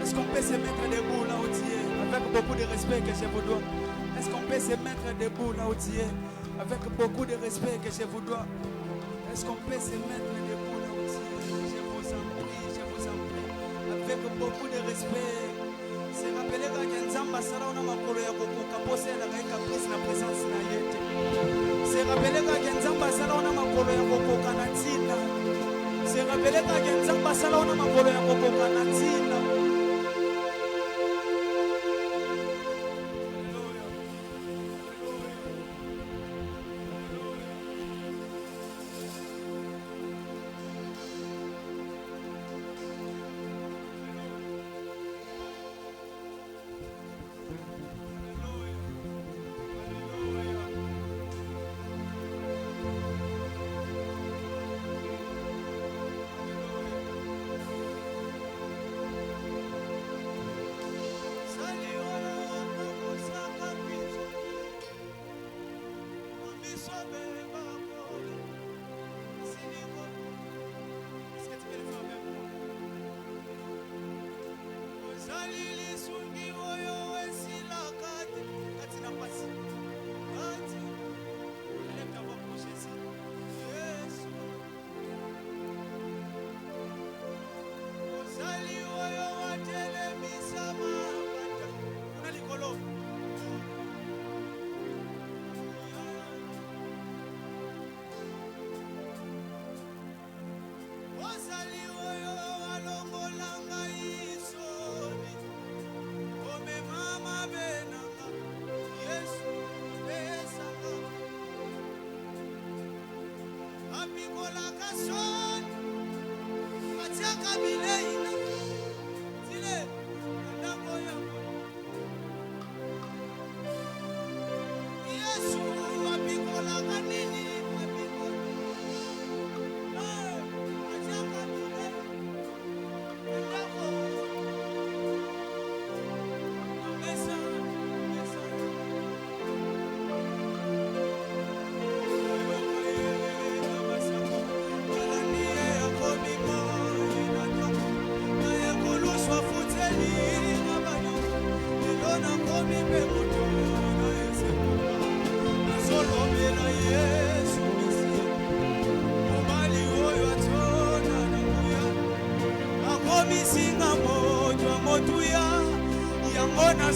Est-ce qu'on peut se mettre debout là où tu es, avec beaucoup de respect que je vous dois? Est-ce qu'on peut se mettre debout là où tu es, avec beaucoup de respect que je vous dois? Est-ce qu'on peut se mettre debout là où tu es? Je vous en prie, avec beaucoup de respect. Se rappeler que Nzamba sala na makolo ya kokoka posela ka caprice na présence na yete. Se rappeler que Nzamba sala na makolo ya kokoka na tina. Se rappeler que Nzamba sala na makolo ya kokoka na tina.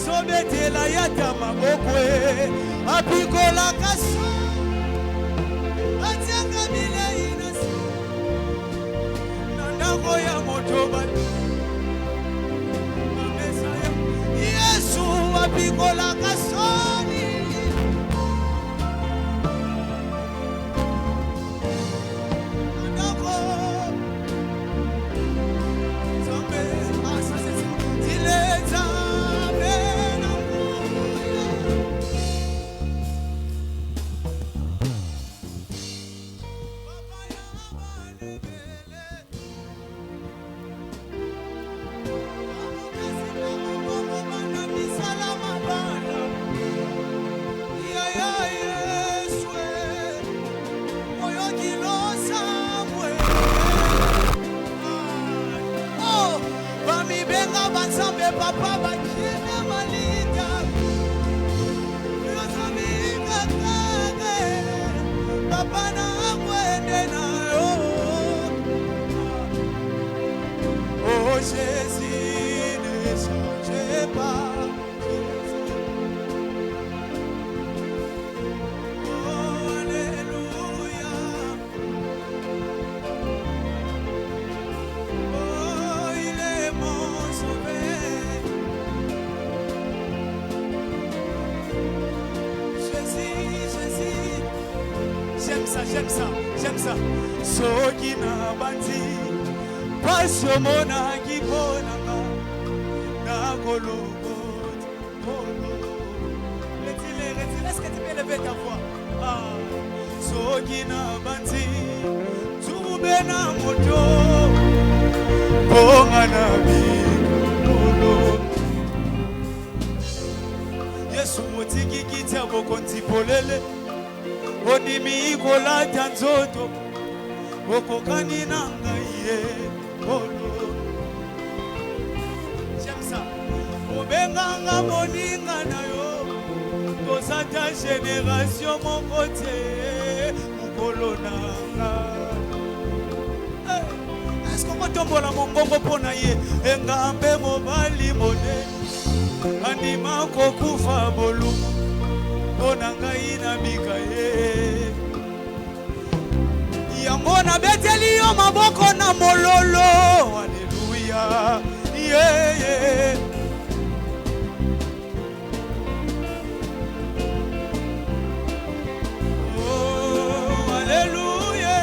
Sobetela yata mabokwe apikola kaso atanga bileina nandako ya motoba amesaya Yesu apikola kasoni nandako zambe asase zileza Sala papa bakina malita. Yosamika kage. Papa na mwende na yo. Oh Jésus, ne changez pas. J'aime ça. Soki na bandi, passion mona kiponanga, na kolobot, est-ce que tu peux lever ta voix? Ah, soki na bandi, tube na moto, ponga na bikolo. Yesu motiki kitia bokonti polele. Odimi kola tanzoto okokani nanga ye polo. J'aime ça. Obenganga moninga na yo toza ta génération mon côté mukolo nanga. Est-ce qu'on va tombola mongongo pona ye engambe mobali mode andima kokufa bolu. Yango na beteli yo maboko na mololo. Alléluia. Yeah, yeah. Oh, alléluia.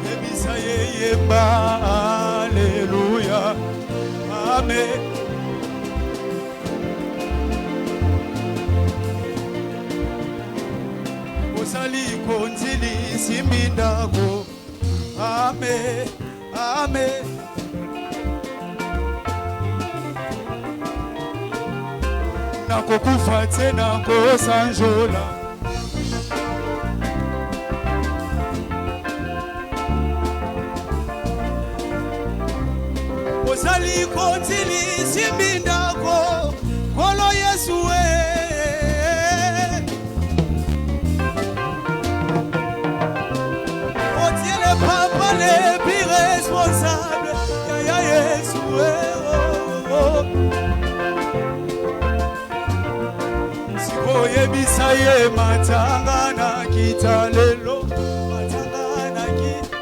Ebisa yemba. Alléluia, amen. Osali konzili simbindako, amen, amen. Nakokufa tena kosanjola. Osali konzili simbindako, kolo Yesu Otiens le papa le plus responsable, ya Yesu Sikoye bisaye matanga na kitalelo, matanga na kita.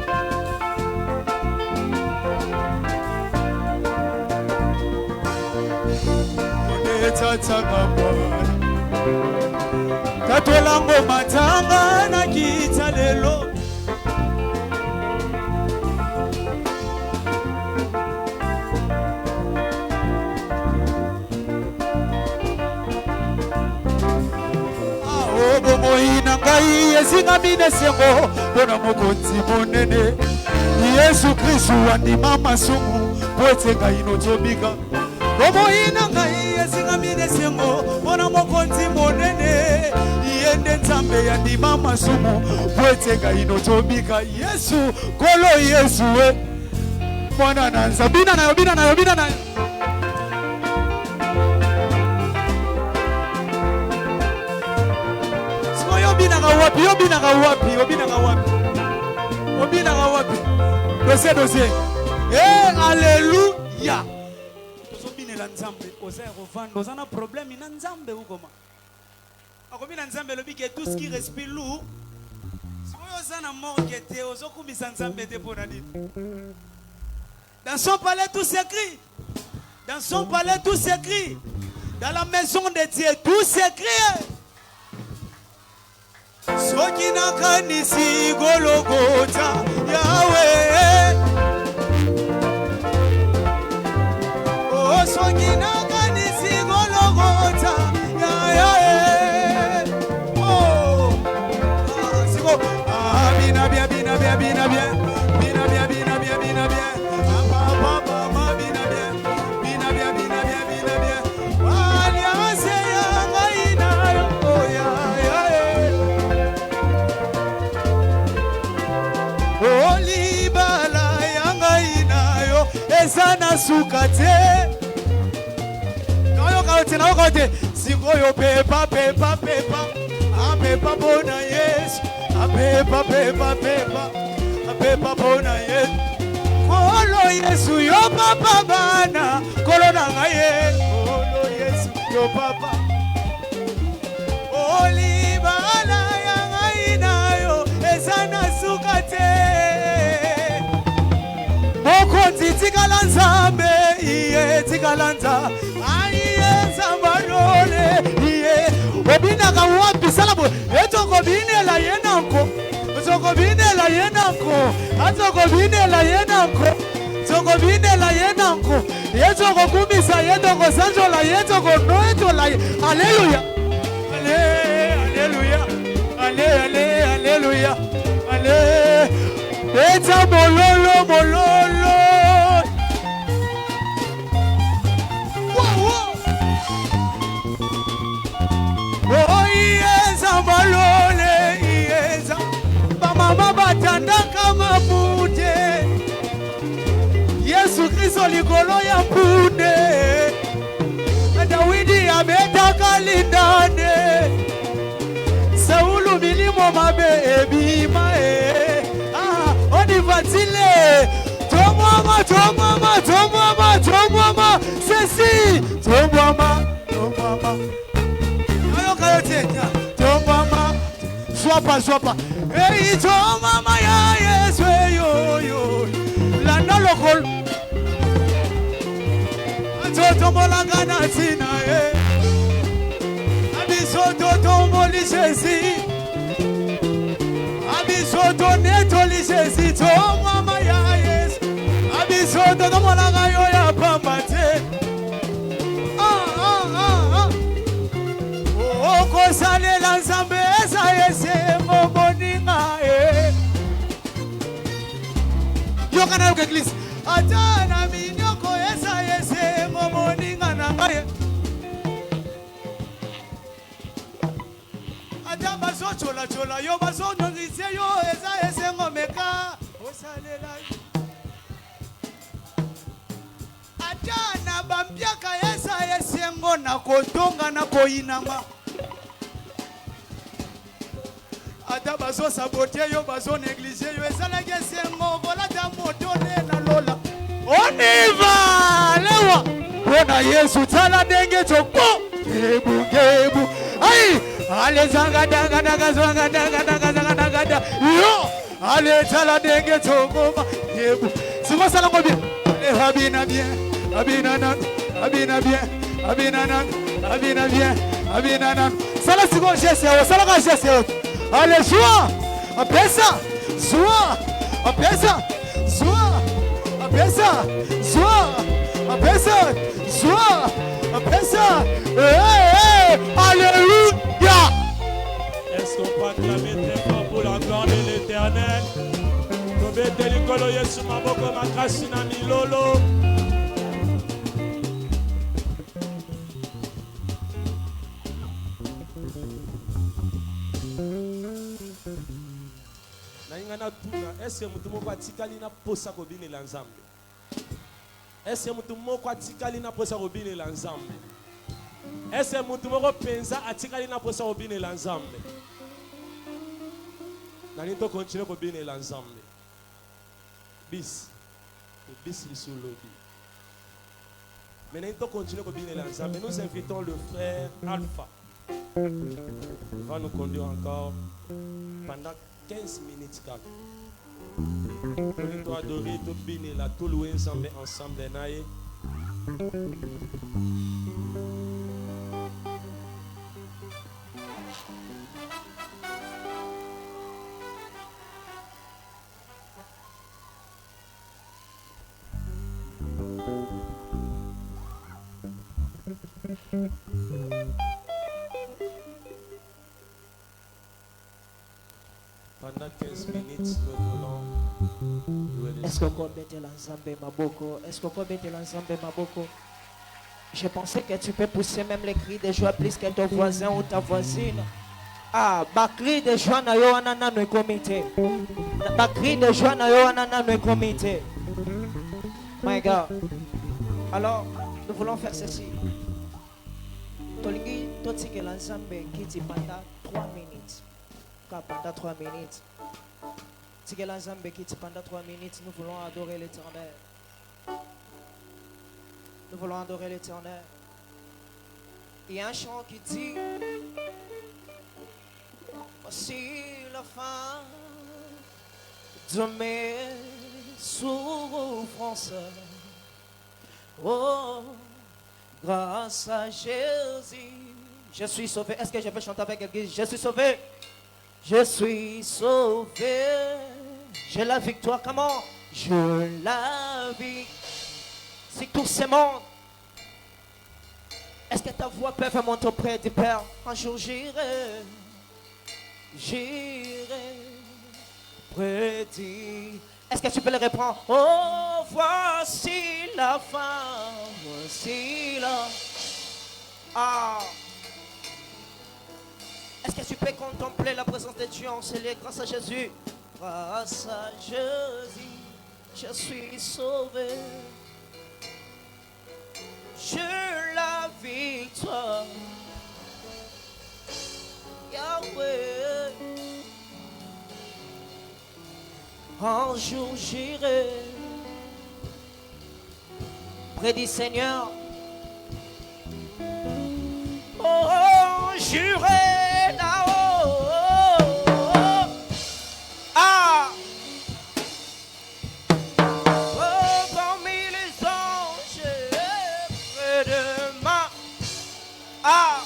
Tatanga bwana Tatolango matanga na kita lelo. Aobo moina ngai ezinga mine sengo bona mokonzi monene Yesu Kristu andima masumu poete ngai no tobika. Omo ina ngai ezinga mine sengo bona mokonzi monene yende nzambe ya ndima masumu poete ngai no tobika. Yesu kolo Yesu mwana na nzabina na yobina na yobina na siko yobina ga wapi yobina ga wapi yobina ga wapi yobina ga wapi dossier alléluia. Nzambe oza rovando oza na problème na nzambe ukoma akomi na nzambe lobi ke tout ce qui respire lourd sikoyo oza na morgue te ozokumisa nzambe te pona nini. Dans son palais tout s'écrit, dans son palais tout s'écrit, dans la maison de Dieu tout s'écrit. Soki na kanisi gologota Yahweh. Soki na kanisi gologota Yahweh. Oh, siko bina bien bina bien bina bien bina bien bina bien bina bien papa bina bien bina bien bina bien bina bien alliance yanga ina oh ya ezana sukate nayo kaote sikoyo pepa pepa pepa apepa bona Yesu apepa pepa pepa apepa bona Yesu kolo Yesu yo papa bana kolo nangaye kolo Yesu yo papa olibala yangai nayo ezana sukate mokonzi tikala nzambe iye tikala nzambe aiye zambalole iye obinaka wapi salabo etokobinela yenanko tokobinela yenanko atokobinela yenanko tokobinela yenanko yetokokumisa yetokosanjola yetokonoetola haleluya Alléluia, Alléluia, Alléluia. Eta mololo, mololo. Oh, yeza malole, yeza. Mama batanda kama bude. Yesu Kristo likolo ya bude. Dawidi ametaka lindane Saulu milimo mabe ebima onivatile tomwama tomwama tomwama tomwama sesi tomwama tomwama ayo kayotenya tomwama swapa ei tomwama ya Yesu yo landa lokol Totomolanga na tina Abisoto tomoli Jésus Abisoto netoli Jésus Tomama ya Yesu Abisoto tomolanga yo ya pambate Oko sale la nzambe eza yese momoninga Yokana yoke eglise Atana minyoko eza yese momoninga na ngaye Ata baso chola yo baso nongise yo eza yese ngomeka osalela Atana bambiaka eza yese ngona kotonga na koinama Ata baso sabote yo baso néglige yo eza la yese ngola ta motone na lola Oniva lewa Bona Yesu tala denge choko Gebu Ai Ale zanga danga danga zanga danga danga zanga danga Yo Ale tala denge choko Gebu Sima sala ngobi Habina bien Habina nan Habina bien Habina nan Habina bien Habina nan Sala sigo jese Sala ka jese Ale joie Apesa Joie Apesa Joie Apesa, joie, apesa, alléluia. Est-ce qu'on peut acclamer très fort pour la gloire de l'Éternel? Tobete likolo Yesu maboko makasi na milolo. Est-ce que mutu moko atikali na posa kobinela Nzambe? Est-ce que mutu moko atikali na posa kobinela Nzambe? Est-ce que mutu moko penza atikali na posa kobinela Nzambe? Nani to continue kobinela Nzambe? Bis sur lobby. Mais nani to continue kobinela Nzambe? Nous invitons le frère Alpha. Il va nous conduire encore pendant 15 minutes calme. Pour adorer, tout bénir, tout louer ensemble. Pendant 15 minutes, nous voulons louer le Est-ce qu'on peut mettre l'ensemble maboko? Est-ce qu'on peut mettre l'ensemble maboko? Je pensais que tu peux pousser même les cris de joie plus que ton voisin ou ta voisine. Ah, ba cri de joie na yo wana na no comité. Ba cri de joie na yo wana na no comité. My God. Alors, nous voulons faire ceci. Tolingi, toti que l'ensemble qui dit pendant 3 minutes. Car pendant 3 minutes. Si que l'ensemble qui dit pendant 3 minutes, nous voulons adorer l'Éternel. Nous voulons adorer l'Éternel. Il y a un chant qui dit: voici la fin de mes souffrances. Oh, grâce à Jésus, je suis sauvé. Est-ce que je peux chanter avec quelqu'un? Je suis sauvé. Je suis sauvé. J'ai la victoire. Comment? Je la vis. Si tout ce monde. Est-ce que ta voix peut faire monter auprès du Père? Un jour j'irai. J'irai près d'y. Est-ce que tu peux le reprendre? Oh, voici la fin, voici la. Ah. Est-ce que tu peux contempler la présence de Dieu en célèbre grâce à Jésus? Grâce à Jésus, je suis sauvé. J'ai la victoire. Yahweh. Un jour j'irai près du Seigneur. Oh, j'irai là-haut. Ah. Oh, parmi les anges près de ma. Ah.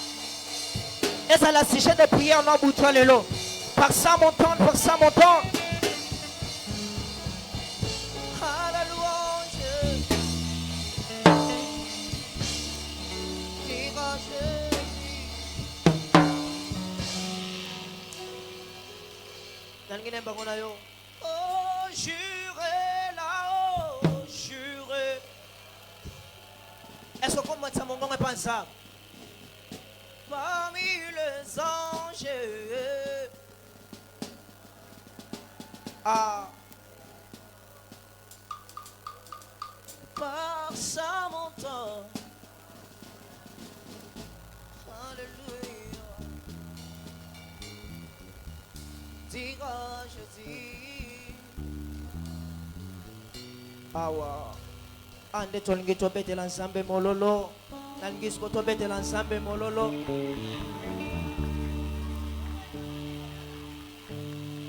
Et ça la sujet de prière en bouton les lots. Par ça montant, par ça montant. Oh, j'irai là-haut, j'irai. Est-ce que comment ça mon nom est pensable? Parmi les anges. Ah. Par sa montagne. Alléluia. Je dis. Awa. Ande tolingi to bete l'ensemble mololo. Nangis ko to bete l'ensemble mololo.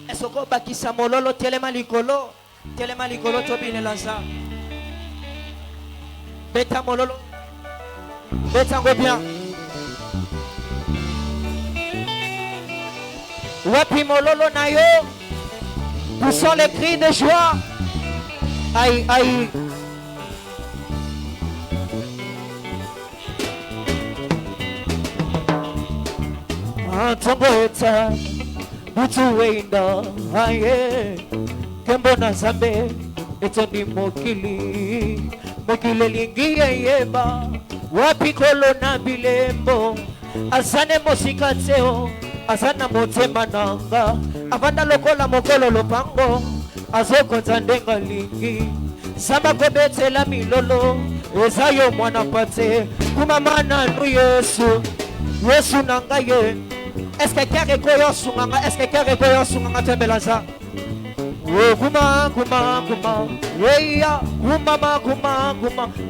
Esoko bakisa mololo telema likolo. Telema likolo to bine l'ensemble. Beta mololo. Beta go bien. Wapi mololo na yo. Poussons les cris de joie. Aïe, aïe. Antongoeta, Butuwenda, aye. Kembona Zambe, etoni mokili. Mokile lingi yeba. Wapi kolona bilembo. Asane mosikateo. Asana motema nanga avanda lokola mokolo lopango azoko ndenga lingi samba kobetela milolo ezayo mwana pate kumamana nu Yesu Yesu nanga ye. Est-ce que kere koyo sunganga? Est-ce que kere koyo sunganga tembelaza? Oh kuma kuma kuma yeya kuma kuma kuma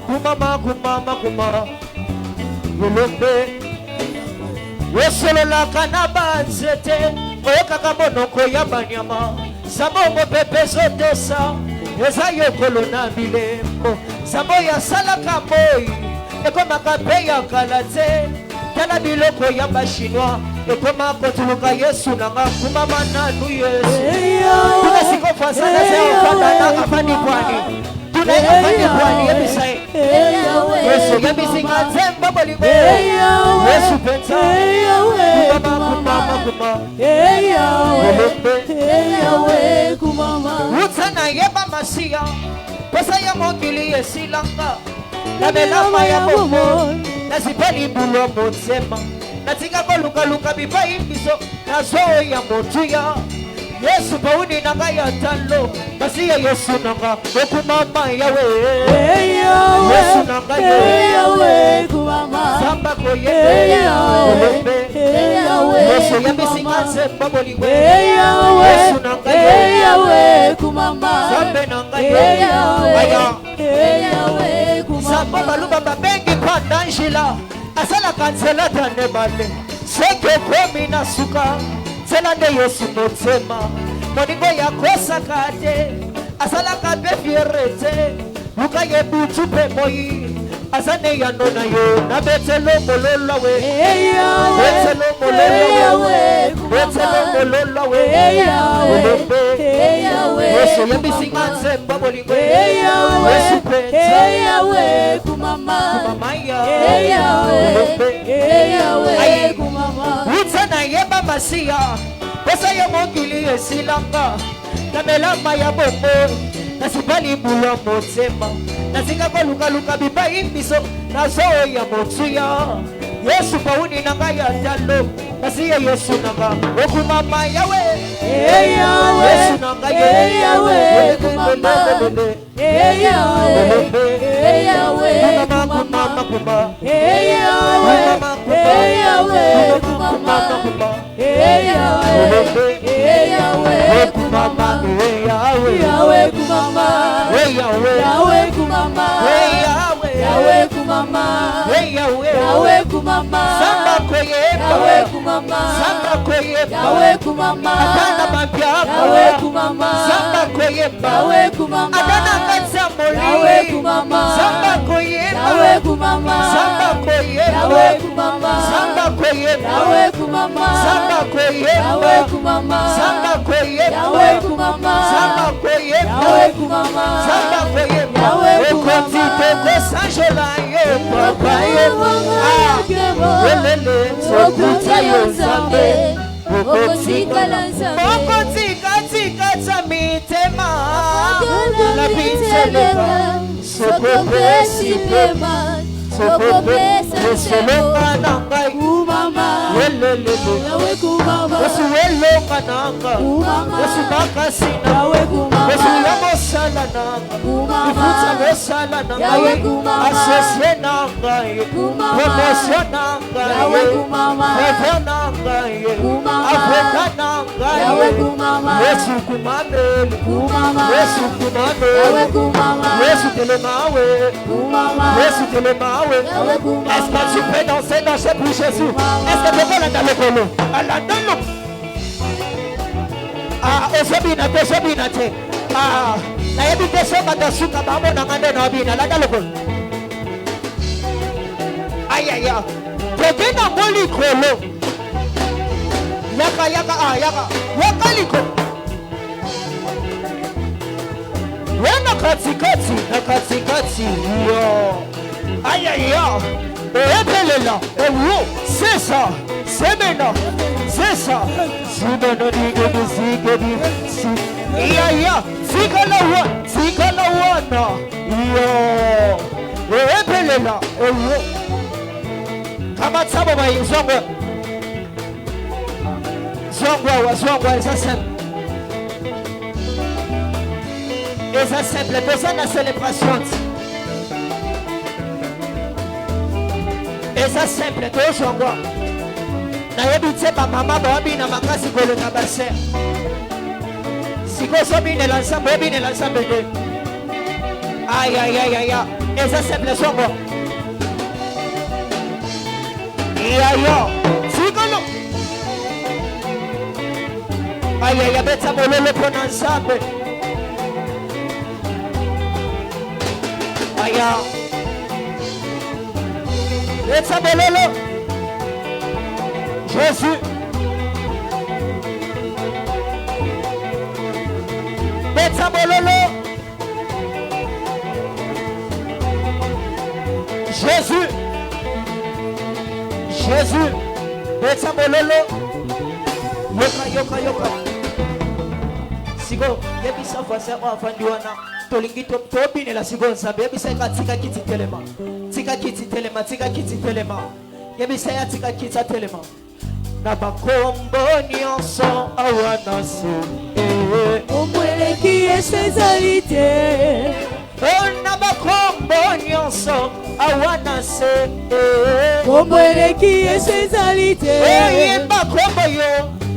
kuma kuma kuma yolombe. Wesolola kanaba nzete oyokaka monoko ya banyama sabongo pepe zotesa eza yokolo na bilembo sambo ya salaka moi ekomaka mpe ya kala te tala biloko ya bachinois ekoma kotuluka Yesu nanga kumama nanu Yesu tunasikofasana se ofandana afandi kwani tunayafanya kwani ebisaye Yesu yabisinga zemba bolibo Yesu pensa kumama utsana yeba masia pesa ya mokili yesilanga na melama ya bomo nasipeli bulo motsema natika koluka bipai biso na zo ya motuya Yesu pauni nanga ya talo basi Voici Yesu nanga okumama yawe Yesu nanga yawe kumama Samba koye yawe Yesu yabisinga semba boliwe Yesu nanga yawe kumama Sambe nanga yawe yawe kumama Samba baluba babengi kwa danjila Asala kansela tane male Seke komi na suka Tela de Yesu motema Moningo ya kosa kate Asala kabe fierete Luka ye butu pe moyi Asane ya nona yo Na betelo mololo we Betelo mololo we Betelo mololo we Yesu ya bisinganze Babolingo Yesu pete yawe kumama Kumama ya yawe kumama Utana yeba masia Pesa ya mongili esilanga Namelama ya bombo Nasibali bula motema Nasinga kwa luka biba imbiso Nazo ya motsuya Yesu pauni nanga ya talo Nasiya Yesu nanga Okumama yawe Yesu nanga yawe kumama yawe Kumama kuma yawe kumama yawe kumama yawe kumama yawe kumama yawe kumama yawe kumama Samba koyeba yawe kumama Samba koyeba yawe kumama Adana mampiako yawe kumama Samba koyeba yawe kumama Adana katsamoli yawe kumama Samba koyeba yawe kumama Samba koyeba yawe kumama Samba koyeba yawe kumama Samba koyeba yawe kumama Samba koyeba yawe kumama Samba koyeba yawe kumama Samba koyeba yawe kumama Ekotite kosanjola ye papa ye Welele sokuta yo zambe Moko tika tamitema La pinselema Sokopesi pema Sokopesi selonga nangai Welele Yesu welonga nanga Yesu makasina Yesu yamosala nanga Ifuta wesala nangai Asesye nangai Promosyo nangai Revo nangai Afrika nangai Yesu kumameli Yesu kumameli Yesu telemawe Yesu telemawe Est-ce que tu peux danser pour Jésus? Est-ce que tu peux la dans le colo? Allah donne nous. Ah, osobinate. Ah, na yebite soba da suka babo na ngande na bina la dans le colo. Aïe aïe aïe. Tete na moli colo. Yaka. Wakaliko. Wena katikati. Yo. Aïe aïe aïe. Epelela, c'est ça, c'est maintenant, c'est ça. Simeno digedi, iya, sikala wana, yo. Epelela, kama tsabo bai zongwa, ça simple. Et ça simple, personne n'a célébration. Et ça simple, toujours moi. Nayebi ba mama babi na makasi kolo na base. Siko sobi ne l'ensemble, babi ne l'ensemble de. Aïe. Et ça simple, sur moi. Aïe. Siko no. Aïe, beta molo le pon ensemble. Aïe. Betsa bololo Jésus Betsa bololo Jésus Betsa bololo Yoka Sigo yebisa voisin afandiwana tolingi tobine la sigo nzambe yebisa tika kiti telema yebisa ya tika kiti telema na bakombo nyonso awana so omwelekie esezalite ona bakombo nyonso awana se kombo eleki esezalite yemba kombo yo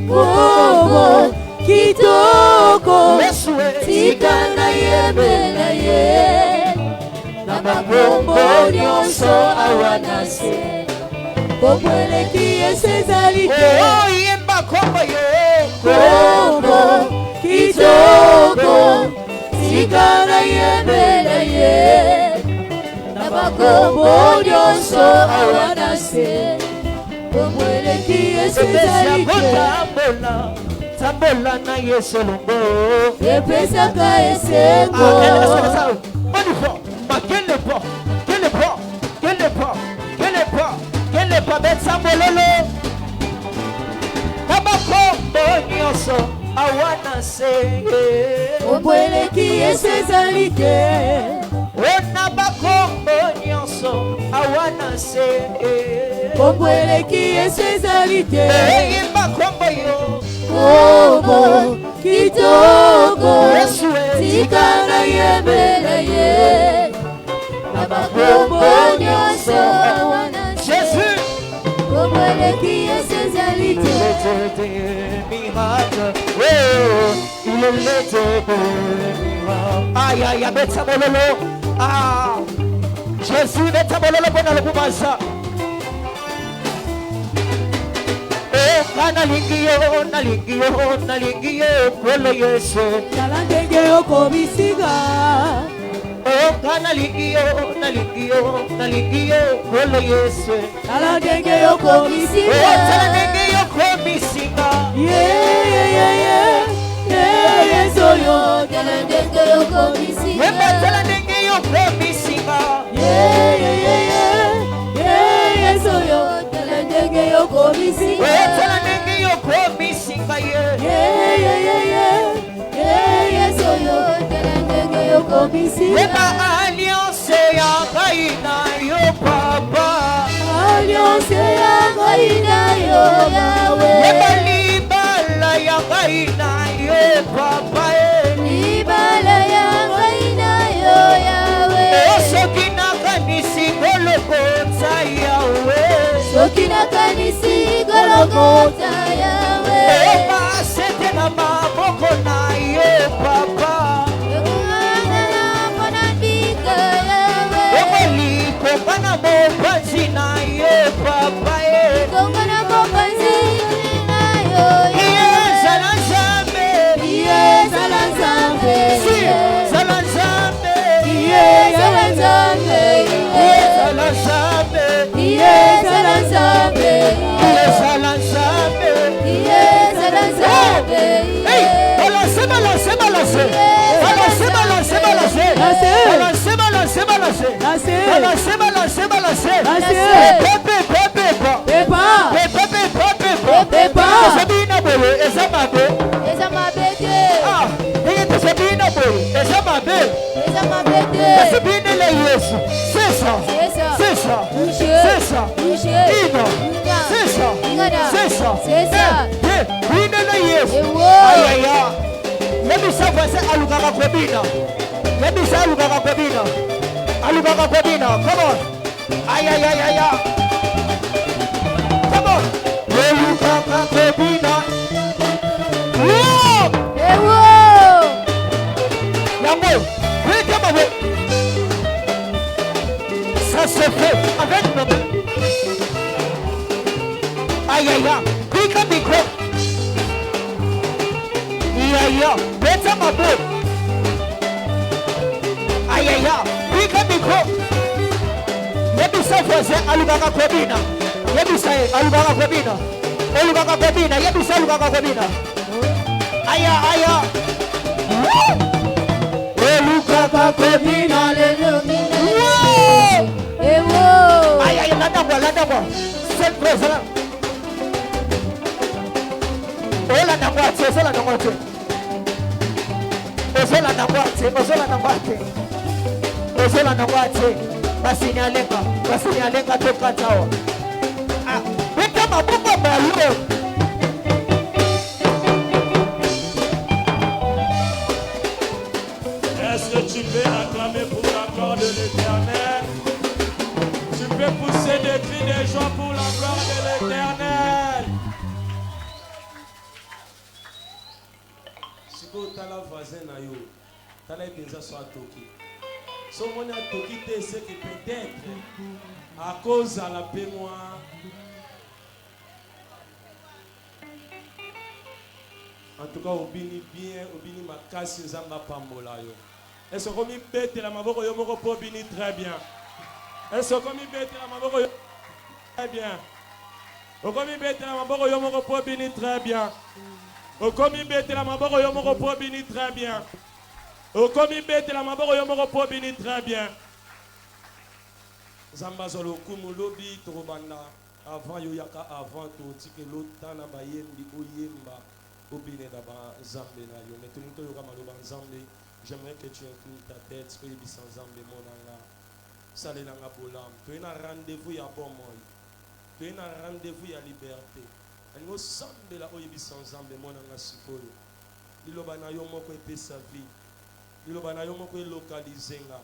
kombo kitoko Yesue tika na yebela ye na bakombo nyonso awana se kombo eleki esezalite yemba kombo yo kombo kitoko tika na yebela ye na bakombo nyonso awana se kombo eleki esezalite tambola na Yesu longo epesaka esengo awana se kombo eleki esezalite ona bakombo nyonso awana se kombo eleki esezalite yemba kombo yo kombo kitoko tika na yebela ye na bakombo nyonso awana se Jésus kombo eleki esezalite Aïe aïe aïe, beta bololo. Ah, Jésus beta bololo pona lukumaza. Nalingiyo, kolo Yesu. tala ndenge okobisiga Nalingiyo, kolo Yesu. tala ndenge okobisiga Tala ndenge yokomisinga. yezoyo tala ndenge okobisiga Tala ndenge yokomisinga. yezoyo tala ndenge okobisiga Tala ndenge yokomisinga ye. yezoyo tala ndenge okobisiga Eba alliance ya ngai na yo papa. alliance ya ngai na yo yawe Eba libala ya ngai na yo papa. libala ya ngai na yo yawe Soki nakanisi kolokota yawe. soki nakanisi golokota yawe Eba sete na maboko na yo papa. ekungana mpona mbika yawe Eba likonga na mopanzi na yo papa. kongana mopanzi na yo Zala nzambe. zala nzambe Zala nzambe. zala nzambe Zala nzambe. zala nzambe Zala nzambe. zala nzambe Hey, balance, balance, balance. Balance, balance, balance. Balance, balance, balance. Balance, balance, balance. Pepe, pepe, pepe. pepa Pepe, pepe, pepe. pepa Sabina boye, eza mabe. eza mabete Ah, eye sabina boye, eza mabe. eza mabete Sabina le Yesu. C'est ça. C'est ça. C'est ça. Ina. C'est ça. C'est ça. C'est ça. Ina le Yesu. Ewo. Aïe aïe aïe. Yebisa voisin alugaka kwebina. Yebisa alugaka kwebina. Alugaka kwebina. Come on. Aïe aïe aïe aïe. Come on. Alugaka kwebina. Wow. Ewo Yango. Regarde-moi. Ça se fait avec nos mains. Aïe aïe aïe. Pique micro. Aïe aïe aïe. Mets ma boue. Aïe aïe aïe. Pique micro. Yebisa voisin alugaka kwebina. Yebisa alugaka kwebina. Alugaka kwebina. Yebisa alugaka kwebina. Aïe aïe aïe. Alugaka kwebina. Ewo Aïe aïe, là d'abord. C'est présent. Oh la namwate, oh la namwate. Oh la namwate, oh la namwate. Oh la namwate. Basinyalenga toka tao. Ah, weka maboko mbalo. Tu peux acclamer pour la gloire de l'Éternel. Tu peux pousser des cris de joie pour la gloire de l'Éternel. Si tu as la voisin, tu as la pensa sur Toki. Si on a Toki, c'est que peut-être à cause de la paix, moi. En tout cas, obini bien, obini makasi nzamba pambola yo. Est-ce que comme bête la maboko yo moko po obini très bien. Est-ce que comme bête la maboko yo très bien. O comme bête la maboko yo moko po obini très bien. O comme bête la maboko yo moko po obini très bien. O comme bête la maboko yo moko po obini très bien. Zamba zolo kumulobi torobanda avant yo yaka avant to tike lotana bayembi oyemba. Obine d'abord Zambé na yo. Mais tout le monde yoga maloba Zambé. J'aimerais que tu inclines ta tête. Que tu sans Zambé mon anga. Salé nanga bolam. Tu es un rendez-vous ya bon moi. Tu es un rendez-vous ya liberté. Et nous Zambé la oyebi sans Zambé mon anga sikoyo. Liloba na yo moko epe sa vie. Liloba na yo moko localiser nga.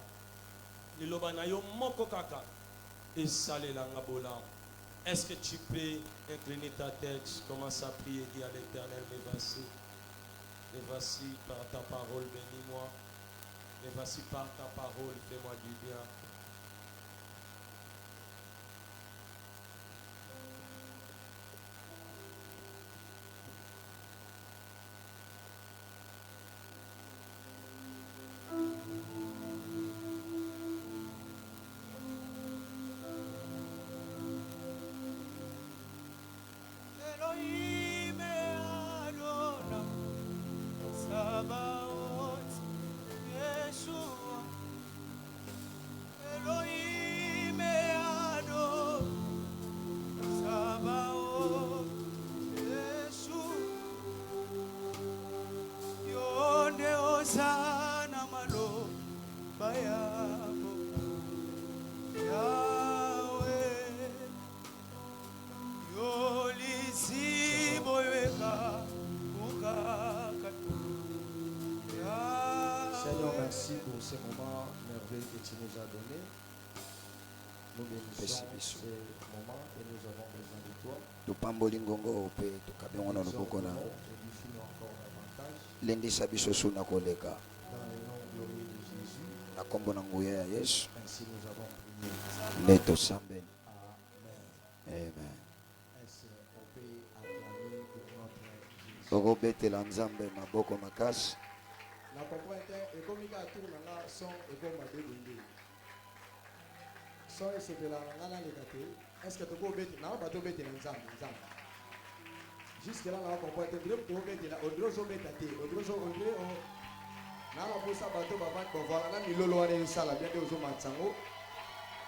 Liloba na yo moko kaka. Et salé nanga bolam. Est-ce que tu peux incliner ta tête, commence à prier, dis à l'Éternel, mais voici par ta parole, bénis-moi, mais voici par ta parole, fais-moi du bien. Merci pour ces moments merveilleux que tu nous as donnés. Nous bénissons ce moment et nous avons besoin de toi. Nous bénissons encore davantage. Lendisa biso suna koleka. Dans le nom glorieux de Jésus. Ainsi nous avons prié. Leto Samben. Amen. Amen. Est-ce qu'on peut acclamer pour notre Jésus? Okobetela Nzambe maboko makasi. La comprendre et comme il a tourné là, son et comme ma débindé. Son et c'est de la ngana les gâtés. Est-ce que tu peux bêter? Non, pas tu bêter dans Nzambe. Jusque là, on comprend que tu peux bêter là. Au droit, on bête à terre. Au droit, on bête. N'a pas pour ça, bateau, va voir. Voilà, là, il loin de ça, là, bien de aux matsango.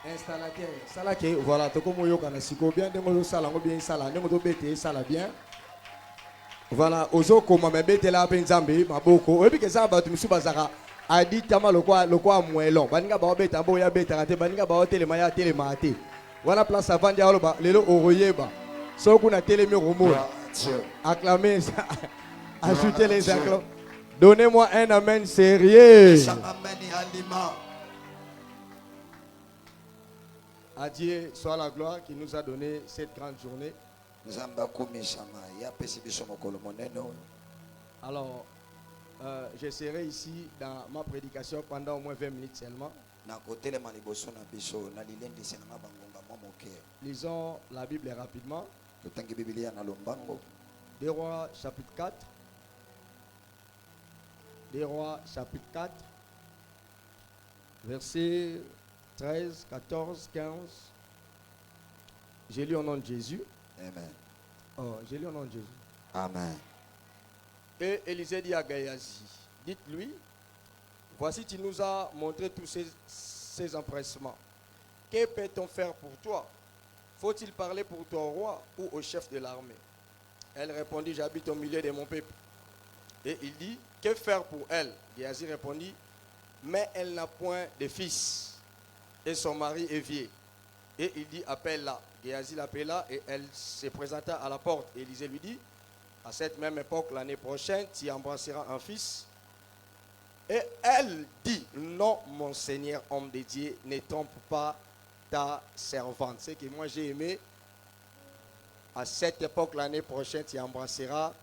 Installateur. Ça là qui, voilà, tu comme yo kana siko bien de mo ça là, on bien ça là, ne mo to bêter ça là bien. Voilà, ozo koma mebete la pe Nzambe maboko. Oyebi ke ça batu misu bazaka adi tama lokwa mwelon. Baninga ba beta bo ya beta te baninga ba telema ya telema te. Voilà place avant dia loba lelo oroyeba. So kuna telemi romo. Acclamer ça. Ajoutez les acclamations. Donnez-moi un amen sérieux. À Dieu soit la gloire qui nous a donné cette grande journée. Alors, je serai ici dans ma prédication pendant au moins 20 minutes seulement. Lisons la Bible rapidement. Des Rois chapitre 4. Des Rois chapitre 4. Versets 13, 14, 15. J'ai lu au nom de Jésus. Amen. Oh, j'ai lu au nom de Jésus. Amen. Et Élisée dit à Gayazi, dites-lui, voici tu nous as montré tous ces empressements. Que peut-on faire pour toi? Faut-il parler pour ton roi ou au chef de l'armée? Elle répondit, j'habite au milieu de mon peuple. Et il dit, que faire pour elle? Gayazi répondit, mais elle n'a point de fils et son mari est vieux. Et il dit, appelle-la. Géasi l'appela et elle se présenta à la porte. Élisée lui dit, à cette même époque, l'année prochaine, tu embrasseras un fils. Et elle dit, non, mon Seigneur, homme de Dieu, ne trompe pas ta servante. C'est que moi j'ai aimé, à cette époque, l'année prochaine, tu embrasseras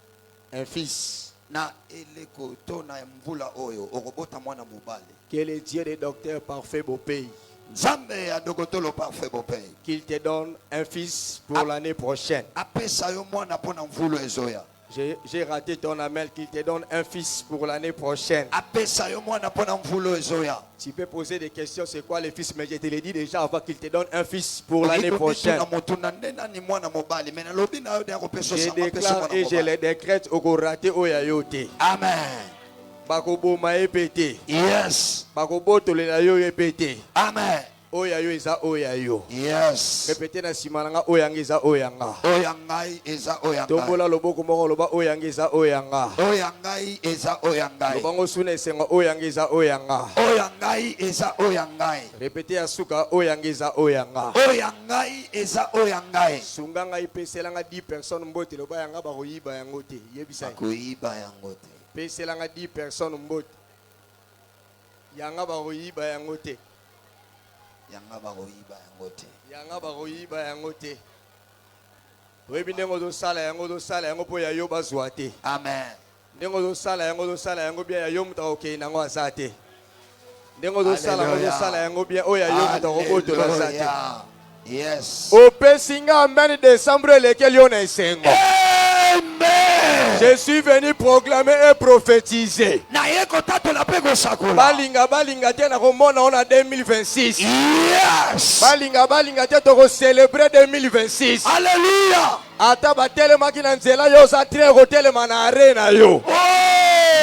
un fils. Na eleko to na mvula oyo okobota mwana mobali. Que le Dieu des docteurs parfait beau pays. Nzambe ya dokotolo parfait bopei. Qu'il te donne un fils pour l'année prochaine. Apesa yo mwana pona mvula ezoya. J'ai raté ton appel, qu'il te donne un fils pour l'année prochaine. Apesa yo mwana pona mvula ezoya. Tu peux poser des questions, c'est quoi le fils? Mais je te l'ai dit déjà avant qu'il te donne un fils pour l'année prochaine. Je déclare et je le décrète au raté au yayote. Amen. Bakobo ma pété. Yes. Bakobo tolena yo pété. Amen. Oyayo eza oyayo. Yes. Répétez na simalanga oyanga eza oyanga. Oyangai eza oyangai. Tombola loboko moko loba oyanga eza oyanga. Oyangai eza oyangai. Lobango suna esenga oyanga eza oyanga. Oyangai eza oyangai. Répétez asuka oyanga eza oyanga. Oyangai eza oyangai. Sunganga ipeselanga 10 personnes mbote loba yanga ba koyiba yango te. Yebisa. Koyiba yango te. Peselanga 10 personnes mbote. Yanga ba koyiba yango te. Yanga ba koyiba yango te. Yanga ba koyiba yango te. Webi ndengo do sala yango po ya yo bazwa te. Amen. Ndengo do sala yango bia ya yo muta okay nango azate. Ndengo do sala yango bia o ya yo muta oboto azate. Yes. O pesinga amen décembre lequel yo na esengo. Amen. Je suis venu proclamer et prophétiser. Balinga te na komona on a 2026. Yes. Balinga te to célébrer 2026. Alléluia. Ata batelema ki na nzela yo za train kotelema na arena yo.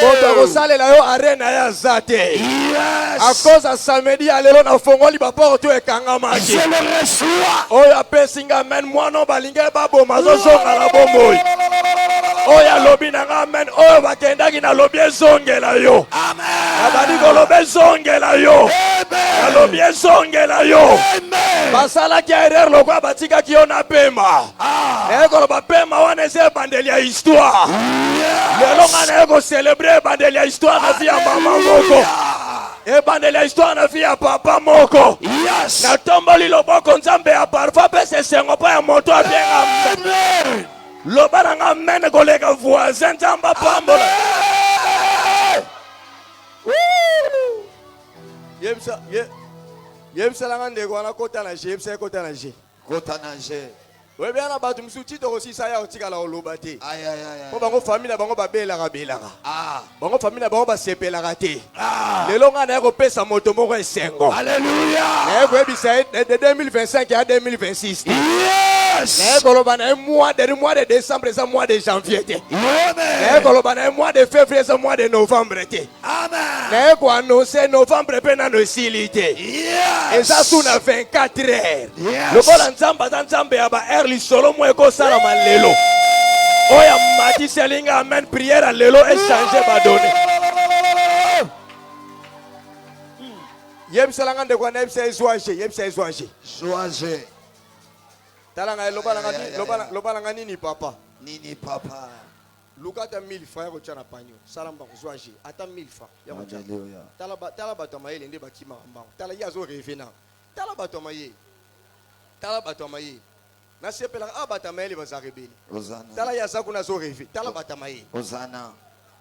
Moto kosalela yo arena ya zate. Yes. À cause de samedi alelo na fongoli ba porto ekangamaki. Je le reçois. Oya pesinga amen mwana balinga baboma zozonga la bomboy. Oya lobi na amen oya bakendaki na lobi ezongela yo. Amen. Abadi ko lobi ezongela yo. Amen. Na lobi ezongela yo. Amen. Basala ki erreur lokwa batika ki yo na pema. Eko ba pema wana ese bandeli ya histoire. Lelo ngana eko célébrer bandeli ya histoire na via mama moko. E bandeli ya histoire na via papa moko. Yes. Na tomboli loboko nzambe ya parfois pese sengo pa ya moto abenga. Amen. Loba nga mene kolega voisin nzamba pambola. Yebisa langa ndeko wana kota na je, yebisa kota na je. Kota na je. Wewe bana batu msuti to kosisa ya otikala oloba te. Ay ay ay. Po bango famille bango babelaka belaka. Ah. Bango famille bango basepelaka te. Ah. Lelo nga na ko pesa moto moko esengo. Alléluia. Na ko ebisa de 2025 à 2026. Yes. Na ko loba na mois de décembre et mois de janvier te. Amen. Na ko loba na mois de février et mois de novembre te. Amen. Na ko annoncer novembre pe na no silité. Yes. Et ça sous na 24 heures. Yes. Le bon nzamba ya ba air li solo mo ko sala malelo. Oya mati selinga amen prière à lelo échanger ba donner. Yebsalanga de kwa nebsa ezwaje, yebsa ezwaje. Joaje. Talanga lobalanga nini papa? Nini papa. Lukata 1000 francs ko tchana panyo. Salamba zwaje, ata 1000 francs. Ya ko tchana. Alléluia. Tala bato mayele nde bakima mbango. Tala yazo revena. Tala bato mayele. Tala bato mayele. Na sepela abata mayele bazarebeli. Hosanna. Tala yaza kuna zo reve. Tala bata mayele. Hosanna.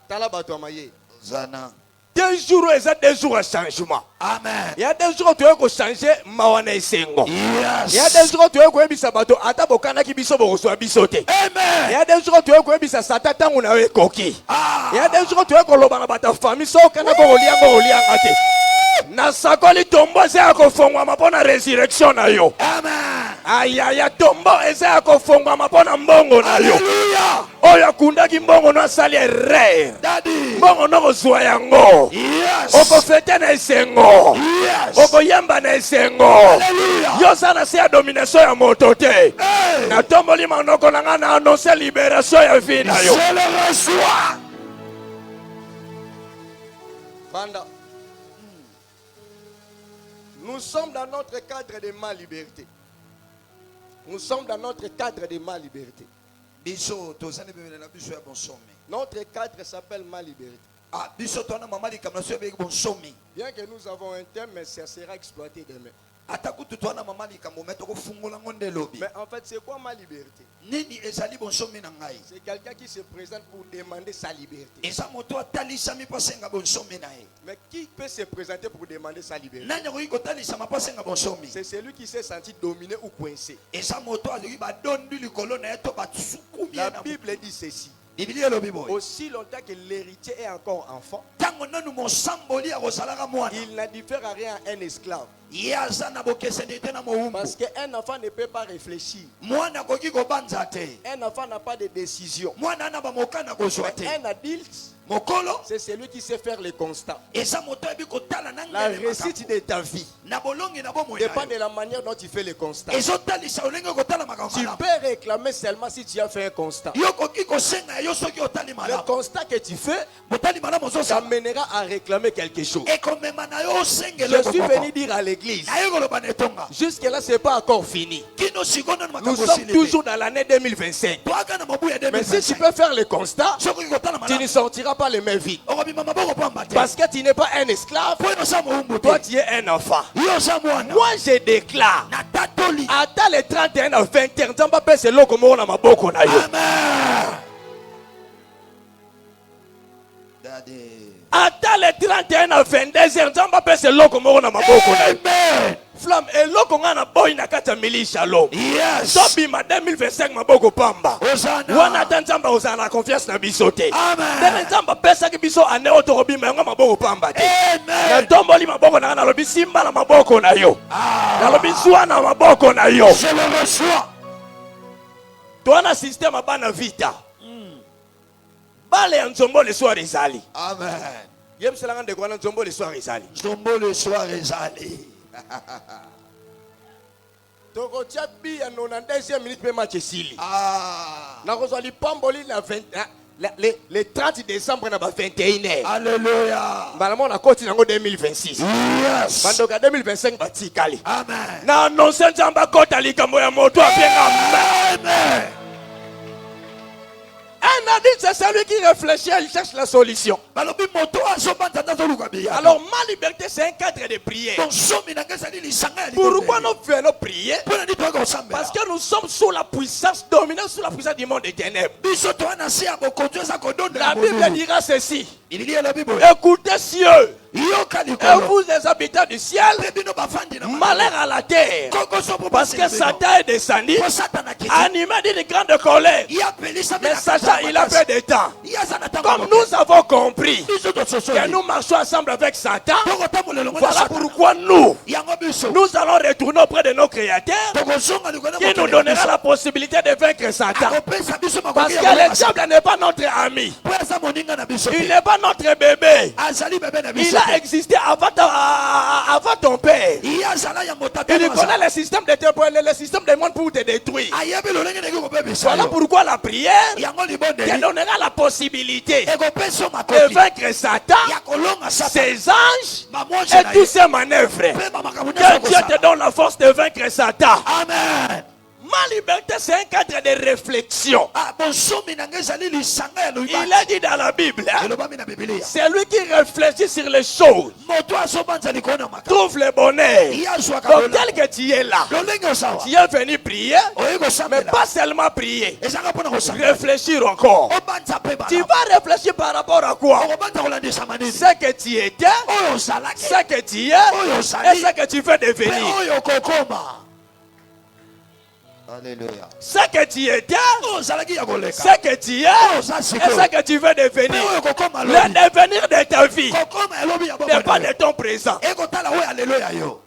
Tala bato mayele. Hosanna. 2 jours et 2 jours de changement. Amen. Il y a 2 jours tu as changer mawana esengo. Yes. Il y a 2 jours tu as ebisa bato ata bokana ki biso bokoswa bisote. Amen. Il y a 2 jours tu as ebisa sata tangu na ekoki. Il y a 2 jours tu as koloba na bata famille so kana ko lianga te. Na sakoli tombo za ko fongwa mapona resurrection na yo. Amen. Aya tombo eza ko fongwa mapona mbongo na yo. Alléluia. Oya kundaki mbongo na sali erreur. Daddy. Mbongo no kozwa yango. Yes. Oko fete na esengo. Yes. Oko yamba na esengo. Alléluia. Yo sana se ya domination ya moto te. Hey. Na tomboli manoko na nga na annoncer libération ya vie na yo. Je le reçois. Banda. Nous sommes dans notre cadre de ma liberté. Nous sommes dans notre cadre de ma liberté. Biso tozane bebele na biso ya bonsomme. Notre cadre s'appelle ma liberté. Ah, biso tona mama likamna so be bonsomi. Bien que nous avons un thème, mais ça sera exploité demain. Atakutu tona mama likambo metoko fungola ngonde lobi. Mais en fait, c'est quoi ma liberté? Nini ezali bonsomi na ngai? C'est quelqu'un qui se présente pour demander sa liberté. Eza moto atalisa mi pasenga bonsomi na ye. Mais qui peut se présenter pour demander sa liberté? Nani ko kotalisa ma pasenga bonsomi? C'est celui qui s'est senti dominé ou coincé. Eza moto azali ba dondu likolo na eto ba tsukumi La na Bible dit ceci. Biblia lobi boy. Aussi longtemps que l'héritier est encore enfant, Tango nanu mosamboli akosalaka mwana. il n'a diffère à rien à un esclave. Yaza na bokesende na moumbu. Parce qu'un enfant ne peut pas réfléchir. Mwana koki kobanza te. Un enfant n'a pas de décision. Mwana na ba mokana kozwa te. Un adulte, Mokolo c'est celui qui sait faire les constats. eza moto ebi kotala na La ngele réussite de ta vie na bolongi na bomo dépend de la manière dont tu fais les constats. ezotalisa olenge kotala makambo Tu malamu. peux réclamer seulement si tu as fait un constat. Yo koki kosenga yo soki otali Le malamu. constat que tu fais Botali malamu ozosala. t'amènera à réclamer quelque chose. Ekomema na yo osengele Je suis kokoko. venu dire à l'église, Aye koloba na etonga. jusque-là, ce n'est pas encore fini. Kino sikono na Nous makambo sommes silili. toujours dans l'année 2025. Toaka na mobu ya Mais si tu 2025. peux faire le constat, Soki kotala tu ne malamu. sortiras pas les mains vides. Okobima maboko pamba te. Parce que tu n'es pas un esclave, Po ino sa moumbu toi te. tu es un enfant. Yo sa mwana. Moi je déclare, Na tatoli. attends les 31 à 20 ans, Nzamba pese loko mo na maboko na yo. Amen. Daddy. Attends les 31 à 22 heures, Nzamba pese loko mo na maboko na yo. Amen. Flamme, eloko nga na boy na kati ya mili shalom. Yes. Tobima 2025 maboko pamba. Hosanna. Wana ata Nzamba ozala na confiance na biso te. Amen. Tene Nzamba pesaki biso ane oyo tokobima yango maboko pamba te. Amen. Natomboli maboko na nga nalobi simba na maboko na yo. Nalobi zwa na maboko na yo. Je le reçois. Toana système abana vita. Bale ya nzombo le soir ezali. Amen. Yebisela nga ndeko wana nzombo le soir ezali. Zombo le soir ezali. Tokotia bi ya 92e minute pe match esili. Ah. Nakozwa lipamboli na 20 le 30 décembre na ba 21h. Alléluia. Malamo na koti nango 2026. Yes. Bandoka 2025 batikali. Amen. Na annonce Nzamba kota likambo ya moto apenga. Amen. Un adulte, c'est celui qui réfléchit, il cherche la solution. Balobi moto azobanda tazoluka biya. Alors ma liberté, c'est un cadre de prière. Donc somi na ngezali lisanga ya libote. Pourquoi nous venons prier? Pona ni toka osambela. Parce que nous sommes sous la puissance, dominés sous la puissance du monde des ténèbres. Biso to na se ya bokonzo za kodonda. La Bible dira ceci. Il dit la Bible. Écoutez cieux, Yoka et likolo. vous les habitants du ciel, Bino bafandi na malheur à la terre. Koko so po Parce que Satan est descendu, Po Satan akiti. animé d'une grande colère. Ya pelisa Mais Satan, il a fait des temps. Ya sana tango. Comme nous avons compris Biso to soso. que nous marchons ensemble avec Satan, Toko tamule longo. voilà pourquoi nous biso. nous allons retourner auprès de nos créateurs Toko zonga likolo. qui nous donnera la possibilité de vaincre Satan. Akopesa biso Parce makoki. que le diable n'est pas notre ami. Po eza moninga na biso. Il n'est pas notre bébé. Azali bebe na Il biso. a existé avant ton père. Ya zala ya motape. Il connaît le système le système des mondes pour te détruire. Ayebi lolenge ngi kopebisa. Voilà pourquoi la prière Yango libonde. te donnera la possibilité Ekopesa de makoki. vaincre Satan, Ya kolonga Satan. ses anges Mamonje et na toutes ye. ses manœuvres. Pe makambo Que nyonso Dieu te kosala. donne la force de vaincre Satan. Amen. Ma liberté, c'est un cadre de réflexion. Ah, bonsomi na ngai ezali lisanga ya Il loibaki. est dit dans la Bible, hein, Elobami na Biblia. c'est lui qui réfléchit sur les choses, Moto azobanza likolo na makambo. trouve le bonheur. Ya azwaka Donc bola. tel que tu es là, Lolenge osawa. tu es venu prier, Oye mais kosambela. pas seulement prier, Ezaka mpona kosambela. réfléchir encore. Obanza pe bala. Tu vas réfléchir par rapport à quoi? Okobanza kolandisa manini. Ce que tu étais, Oyo ozalaki. ce que tu es, Oyo et ozali. ce que tu veux Pe devenir. oyo okokoma. Alléluia. Ce que tu étais, Oyo ozalaki ya koleka. ce que tu es, Oyo oza et sikoyo. ce que tu veux Pe devenir. oyo okokoma Le lobi. devenir de ta vie Kokoma elobi ya n'est pas bobo. de ton présent. Ekotala oyo aleluya yo.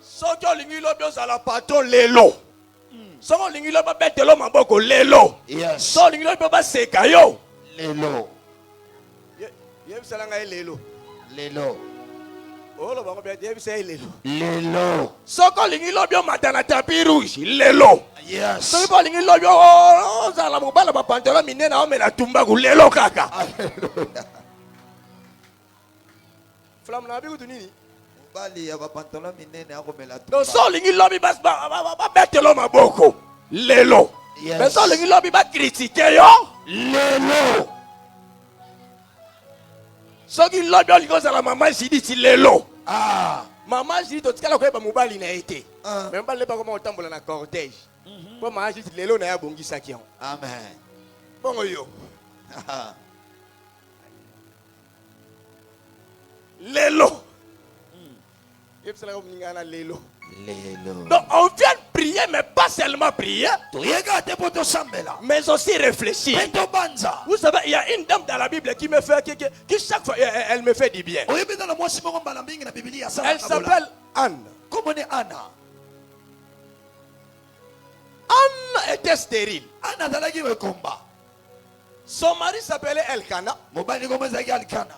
Soki olingi lobi ozala patron lelo, soki olingi lobi babetelo maboko lelo, Yes. soki olingi lobi baseka yo, Lelo. yebisela ngai lelo Lelo. oloba ngo yebisa ye lelo. Lelo. Soki olingi lobi omata na tapis rouge lelo, Yes. soki mpe olingi lobi ozala mobala bapantalo minene aomela tumbaku lelo kaka. Alléluia. Flamme na bikutu nini? Bali ya bapantalon minene akomela tu. Donc soki olingi lobi babetelo maboko lelo, Yes. mais soki olingi lobi bakritike yo Lelo. Soki lobi oliko za la maman Judith lelo. Ah. Maman Judith otikala ko ba mobali na été. Ah. Même pas le pas comment otambola na cortège. Pour maman Judith lelo na ya bongisa ki on. Amen. Bongo yo. Ah. Lelo. Et puis ça là ngana lelo. Lelo. Donc on vient prier mais pas seulement prier, Toyega te poto sambela. mais aussi réfléchir. Peto banza. Vous savez, il y a une dame dans la Bible qui me fait qui chaque fois elle me fait du bien. Oyebe dans la mwasi moko mbala mbingi na Biblia sana. Elle s'appelle Anne. Comment est Anna? Anne était stérile. Anna dalaki we komba. Son mari s'appelait Elkana. Mobali komo zaki Alkana.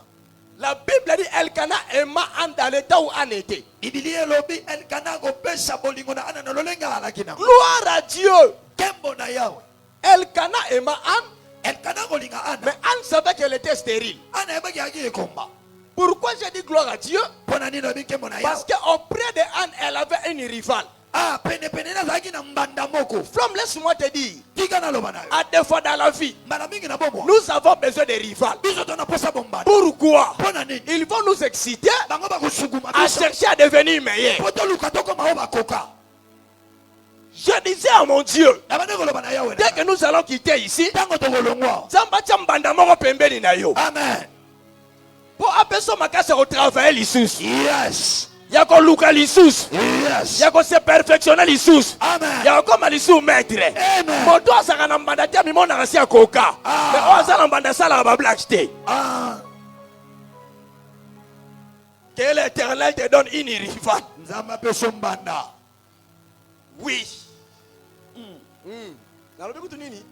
La Bible dit Elkana aima Anne dans l'état où Anne était. Biblia lobi Elkana go pesa bolingo na Anna nololenga alakina. Gloire à Dieu. Kembo na yawe. Elkana aima Anne, Elkana golinga Anna. mais Anne savait qu'elle était stérile. Anna ebaki aki komba. Pourquoi j'ai dit gloire à Dieu? Pona ni lobi kembo na yawe. Parce qu'auprès de Anne, elle avait une rivale. Ah pene pene na zaki na mbanda moko. Flamme, laisse-moi te dire, Tika na loba na yo. à des fois dans la vie, Mbala mingi na bomo. nous avons besoin de rivales. Biso tona posa bombanda. Pourquoi? Pona ni. Ils vont nous exciter Bango ba kusuguma à biso. chercher à devenir meilleurs. Poto luka toko maoba koka. Je disais à mon Dieu, Na bana koloba na yawe. dès que nous allons quitter ici, Tango to golongwa. Zamba Chambanda moko pembeni na yo. Amen. Pour appeler makasi au travail lisusu. Yes. Yako luka lisusu. Yes. Yako se perfectionner lisusu. Amen. Yako ma lisusu maître. Amen. Moto asaka na mbanda te mi mona kasi akoka. Ah. Mais o asala mbanda sala ba black te. Ah. Que l'Éternel te donne une rivale. Nzamba peso mbanda. Oui. Nalobi kutu nini?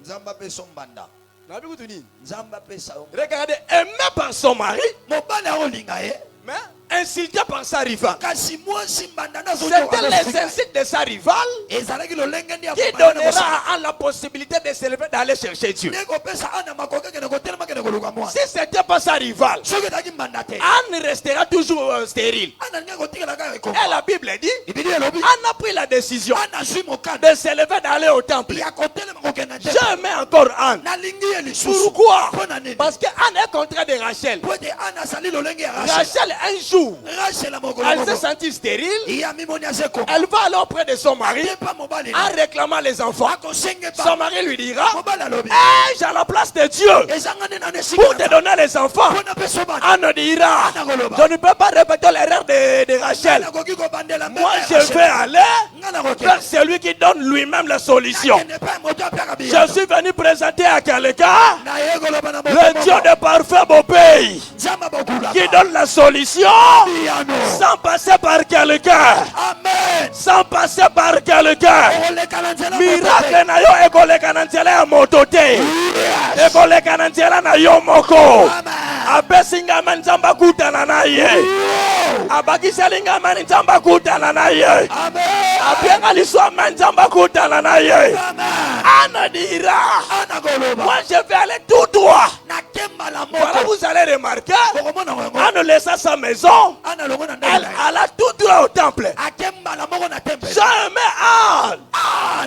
Nzamba peso mbanda. Nalobi kutu nini? Nzamba pesa. Regardez, aimé par son mari, Mobali aolinga ye. mais insulté par sa rivale. Kasi mwasi mbanda nazo. C'était les insultes de sa rivale Ezalaki lolenge ndi qui donnera à Anne la possibilité de s'élever d'aller chercher Dieu. Neko pesa ana makoke kene kotelema kene koluka mwa. Si ce n'était pas sa rivale, Soki taki mbanda te. Anne restera toujours stérile. Ana ngeko tikela kaka ko. Et la Bible dit, Biblia lobi. Anne a pris la décision Ana zwi mokanda. de s'élever d'aller au temple. Ya kotelema kokena te. J'aimais encore Anne. Nalingi ye lisusu. Pourquoi? Pona nini? Parce que Anne est contraire de Rachel. Pote ana sali lolenge ya Rachel. Rachel, un jour, Rachel la mokolo. elle s'est sentie stérile. Ya mimoni azeko. Elle va aller auprès de son mari Pas mobali. en réclamant les enfants. Ako senge Son pa. mari lui dira, Mobali alobi. hey, j'ai à la place de Dieu Ezangane na nesika. pour te donner les enfants. Pona peso bana. Anne dira, je ne peux pas répéter l'erreur de Rachel. Ana koki ko bandela. Moi, je vais aller Ngana koki. vers celui qui donne lui-même la solution. Ne pas moto apaka biya. Je suis venu présenter à quelqu'un Na yego lo bana. le Dieu de parfait beau pays Zamba bokula. qui donne la solution Piano. sans passer par quelqu'un. Amen. Sans passer par quelqu'un. Ole kalanzela. Miracle na yo ekoleka na nzela ya moto te. Ekoleka na nzela na yo moko. Amen. Abesinga man nzamba kutana na ye. Abakiselinga man nzamba kutana na ye. Amen. Apienga liswa man nzamba kutana na ye. Amen. Anne dira, Ana goloba. moi je vais aller tout droit. Na kemba la Voilà, moko. vous allez remarquer, Bokomona ngo. Anne laissa sa maison. Ana longo na Elle ndela. alla tout droit au temple. Akemba la moko na temple. Jamais Anne,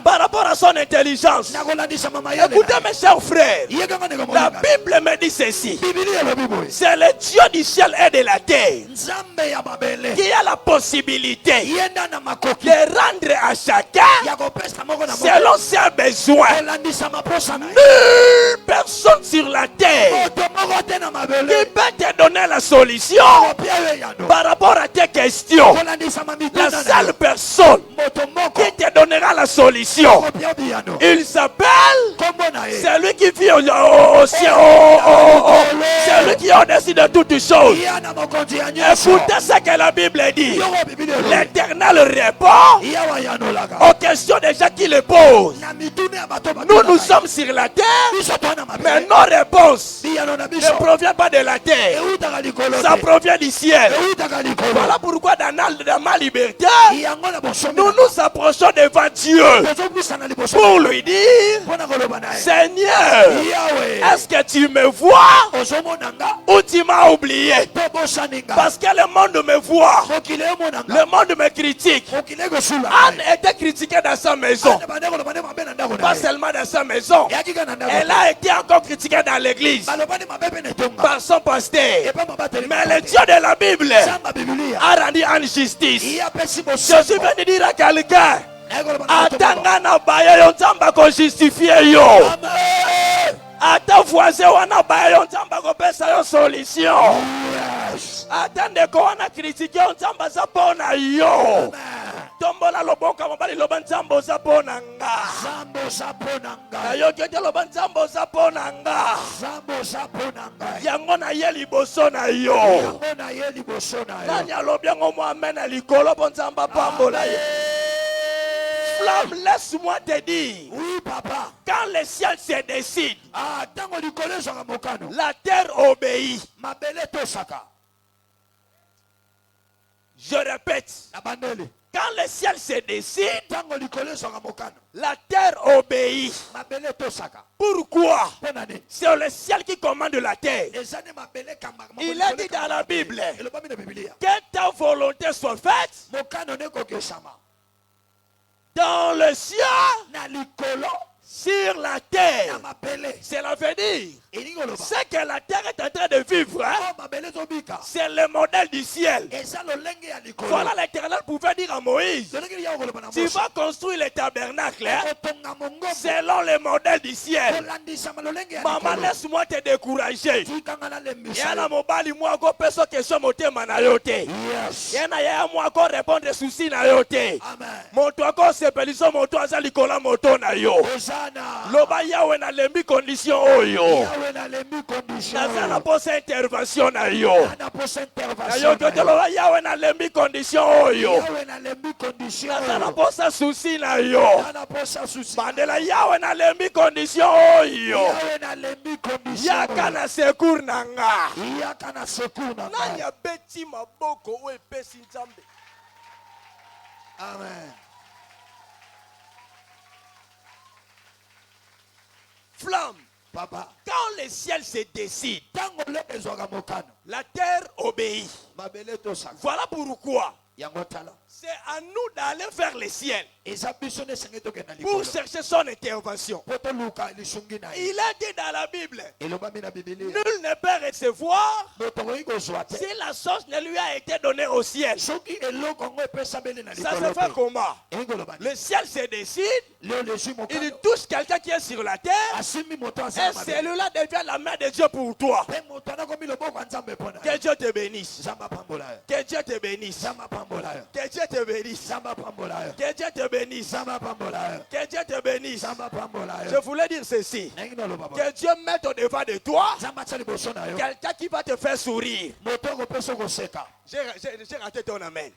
par rapport à son intelligence. Na kolandisa mama yale. Écoutez mes chers frères, Yega ngane ko la mona. Bible me dit ceci. Biblia lobi boy. C'est le Dieu du ciel et de la terre Nzambe ya babele. qui a la possibilité Yenda na makoki. de rendre à chacun Ya ko pesa moko na moko. selon ses besoins. Kolandisa maposa na. Nulle personne sur la terre Moto moko te na qui mabele. peut te donner la solution Kopia we ya no. par rapport à tes questions. Kolandisa mamito La na. seule personne Moto moko. qui te donnera la solution, Kopia ya no. il s'appelle, Kombo na ye. c'est lui qui vit au ciel, c'est lui qui est au-dessus de toutes choses. Yana mokonzi ya nyonso. Écoutez ce que la Bible dit. Yoko Biblia lobi. L'Éternel répond Yawa ya no laga. aux questions des gens qui le posent. Na mitune ya bato bato. Nous, nous sommes sur la terre, Biso twana mabele. mais nos réponses Biyano na ne biso. proviennent pas de la terre. Eutaka likolo Ça te. provient du ciel. Eutaka likolo. Voilà pourquoi dans ma liberté, Yango na bosomi. nous nous approchons devant Dieu. Tozobisa na pour lui dire, Seigneur, est-ce que tu me vois ou tu m'as oublié? Parce que le monde me voit, le monde me critique. Anne était critiquée dans sa maison, pas seulement dans sa maison, elle a été encore critiquée dans l'église par son pasteur. Mais le Dieu de la Bible a rendu en justice. Je suis venu dire à quelqu'un, atanga na baya yo nzamba ko justifier yo. Ata voisin wana baya yo nzamba ko pesa yo solution. Ata ndeko wana critique yo nzamba za pona yo. Tombola loboka mobali loba nzambo za pona nga. Yo kete loba nzambo za pona nga. Yango na ye liboso na yo. Nani alobi yango mo amena likolo bo nzamba pambola ye. Flamme, laisse-moi te dire. Oui, papa. Quand le ciel se décide, la terre obéit. Je répète. Quand le ciel se décide, la terre obéit. Pourquoi? C'est le ciel qui commande la terre. Il est dit dans la Bible que ta volonté soit faite dans le ciel, sur la terre. Cela veut dire ce que la terre est en train de vivre, c'est le modèle du ciel. Voilà, l'Éternel pouvait dire à Moïse, tu vas construire le tabernacle selon le modèle du ciel. Maman, laisse-moi te décourager. Yana mobali moi ko peso question motema na yote. Yana ya moi ko répondre souci na yote. Moto ko sepeliso moto azali kola moto na yo. Loba yawe na lembi condition oyo. Naza na posa intervention na yo. Na yo kote loba yawe na lembi condition oyo. Naza na posa souci na yo. Bandela yawe na lembi condition oyo. Yaka na secours na nga. Nani abeti maboko o epesi nzambe. Amen. Flamme, papa. Quand le ciel se décide, la terre obéit. Voilà pourquoi c'est à nous d'aller vers le ciel pour chercher son intervention. Il a dit dans la Bible, nul ne peut recevoir si la source ne lui a été donnée au ciel. Ça se fait comment? Le ciel se décide, il touche quelqu'un qui est sur la terre, et celui-là devient la main de Dieu pour toi. Que Dieu te bénisse. Que Dieu te bénisse. Que Dieu te bénisse. Que Dieu te bénisse. Que Dieu te bénisse. Je voulais dire ceci. Que Dieu mette au devant de toi quelqu'un qui va te faire sourire. J'ai raté ton amen.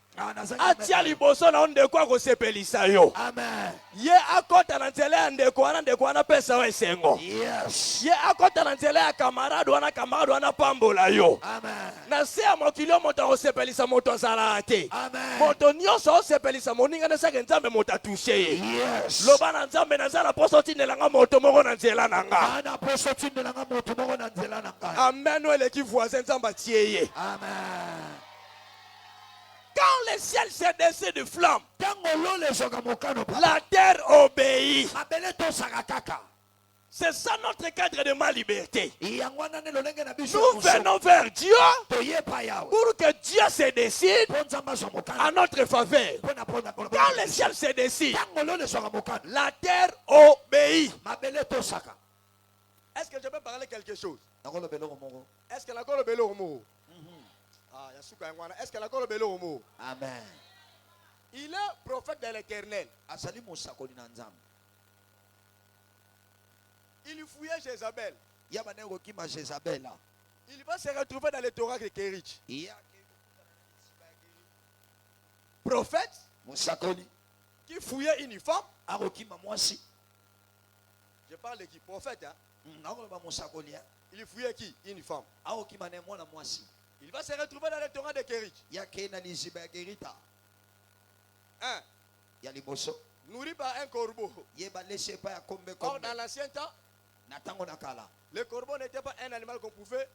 Atia liboso na onde kwa ko sepelisa yo. Amen. Ye akota na nzela ya ndeko wana pesa wa esengo. Yes. Ye akota na nzela ya kamarado wana pambola yo. Amen. Na se ya mokilo moto ko sepelisa moto sala ate. Amen. Moto nyonso sepelisa moninga na saka nzambe moto touché. Yes. Loba na nzambe na zala poso tindelanga moto moko na nzela nanga. Ana poso tindelanga moto moko na nzela nanga. Amen. Wele ki voisin nzamba tieye. Amen. Quand le ciel se décide de flamme, la terre obéit. C'est ça notre cadre de ma liberté. Nous venons vers Dieu pour que Dieu se décide à notre faveur. Quand le ciel se décide, la terre obéit. Est-ce que je peux parler quelque chose? Est-ce que la colombe est l'homo? Est-ce que la colombe est l'homo? Amen. Il est prophète de l'Éternel. Il fouillait Jézabel. Il va se retrouver dans le Torah de Kérich. Prophète qui fouillait une femme. Je parle de qui? Prophète. Hein? Il fouillait qui? Une femme. Il va se retrouver dans le Torah de Kérich. nourri par un corbeau. Yeba léché pas ya kombe Or, kombe. dans l'ancien temps, Na tango na kala. le corbeau n'était pas un animal qu'on pouvait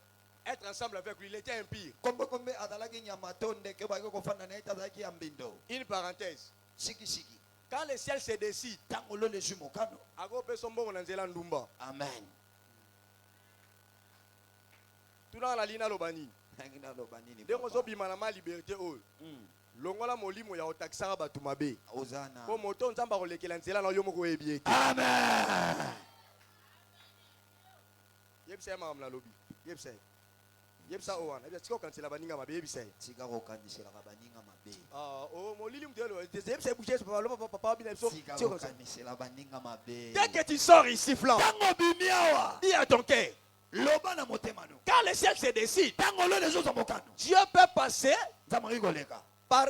être ensemble avec lui. Il était impie. Kombe kombe adalaki nyama tonde ke ba ko fanda na ita zaki ya mbindo. Une parenthèse. Siki siki. Quand le ciel se décide, Tango lo le jumokano. agope sombo na nzela ndumba. Amen. Tuna la lina lobani. Ngina lo banini. Ndeko zo bima na ma liberté oyo. Longola molimo ya otakisaka batu mabe. Ozana. Po moto nzamba kolekela nzela na yo moko ebiete. Amen. Yebisa mam na lobi. Yebisa. Yebisa owana. Yebisa tiko kansela baninga mabe yebisa. Tika ko kanisela ka baninga mabe. Oh molili mutelo. Yebisa bouger papa bina so. Tika ko kanisela baninga mabe. Dès que tu sors ici flanc. Tango bimiawa. Dis à ton cœur. Loba na motema no. Quand le ciel se décide, Tango lo le zo mokano. Dieu peut passer Zamari koleka. par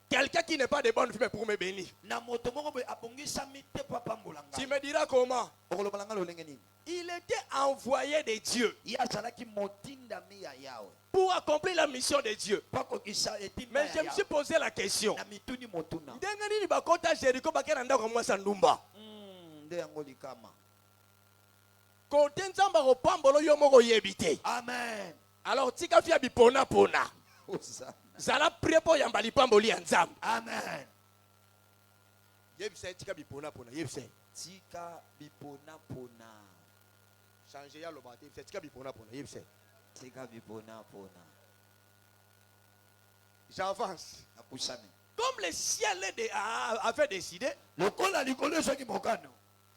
quelqu'un qui n'est pas de bonne fumée pour me bénir. Na moto moko boy abongisa mite papa mbulanga. Tu me diras comment? Okolobalanga lo lengeni. Il était envoyé de Dieu Ya salaki motinda mi ya yawe. pour accomplir la mission de Dieu. Pako kisa etinda. Mais je me suis posé la question. na mituni motuna. Ndenge nini bakota Jericho bakena ndako mwasa ndumba? Nde yango likama. Kote nzamba kopambolo yo moko yebite. Amen. Alors tika fia bipona pona. Osana. Zala prepo yamba lipamboli ya nzamba. Amen. Yebise tika bipona pona. Yebise. Tika bipona pona. Changer ya lobate. Yebise tika bipona pona. Yebise. Tika bipona pona. J'avance. Akusane. Comme le ciel avait décidé, Lokola likolo soki mokano.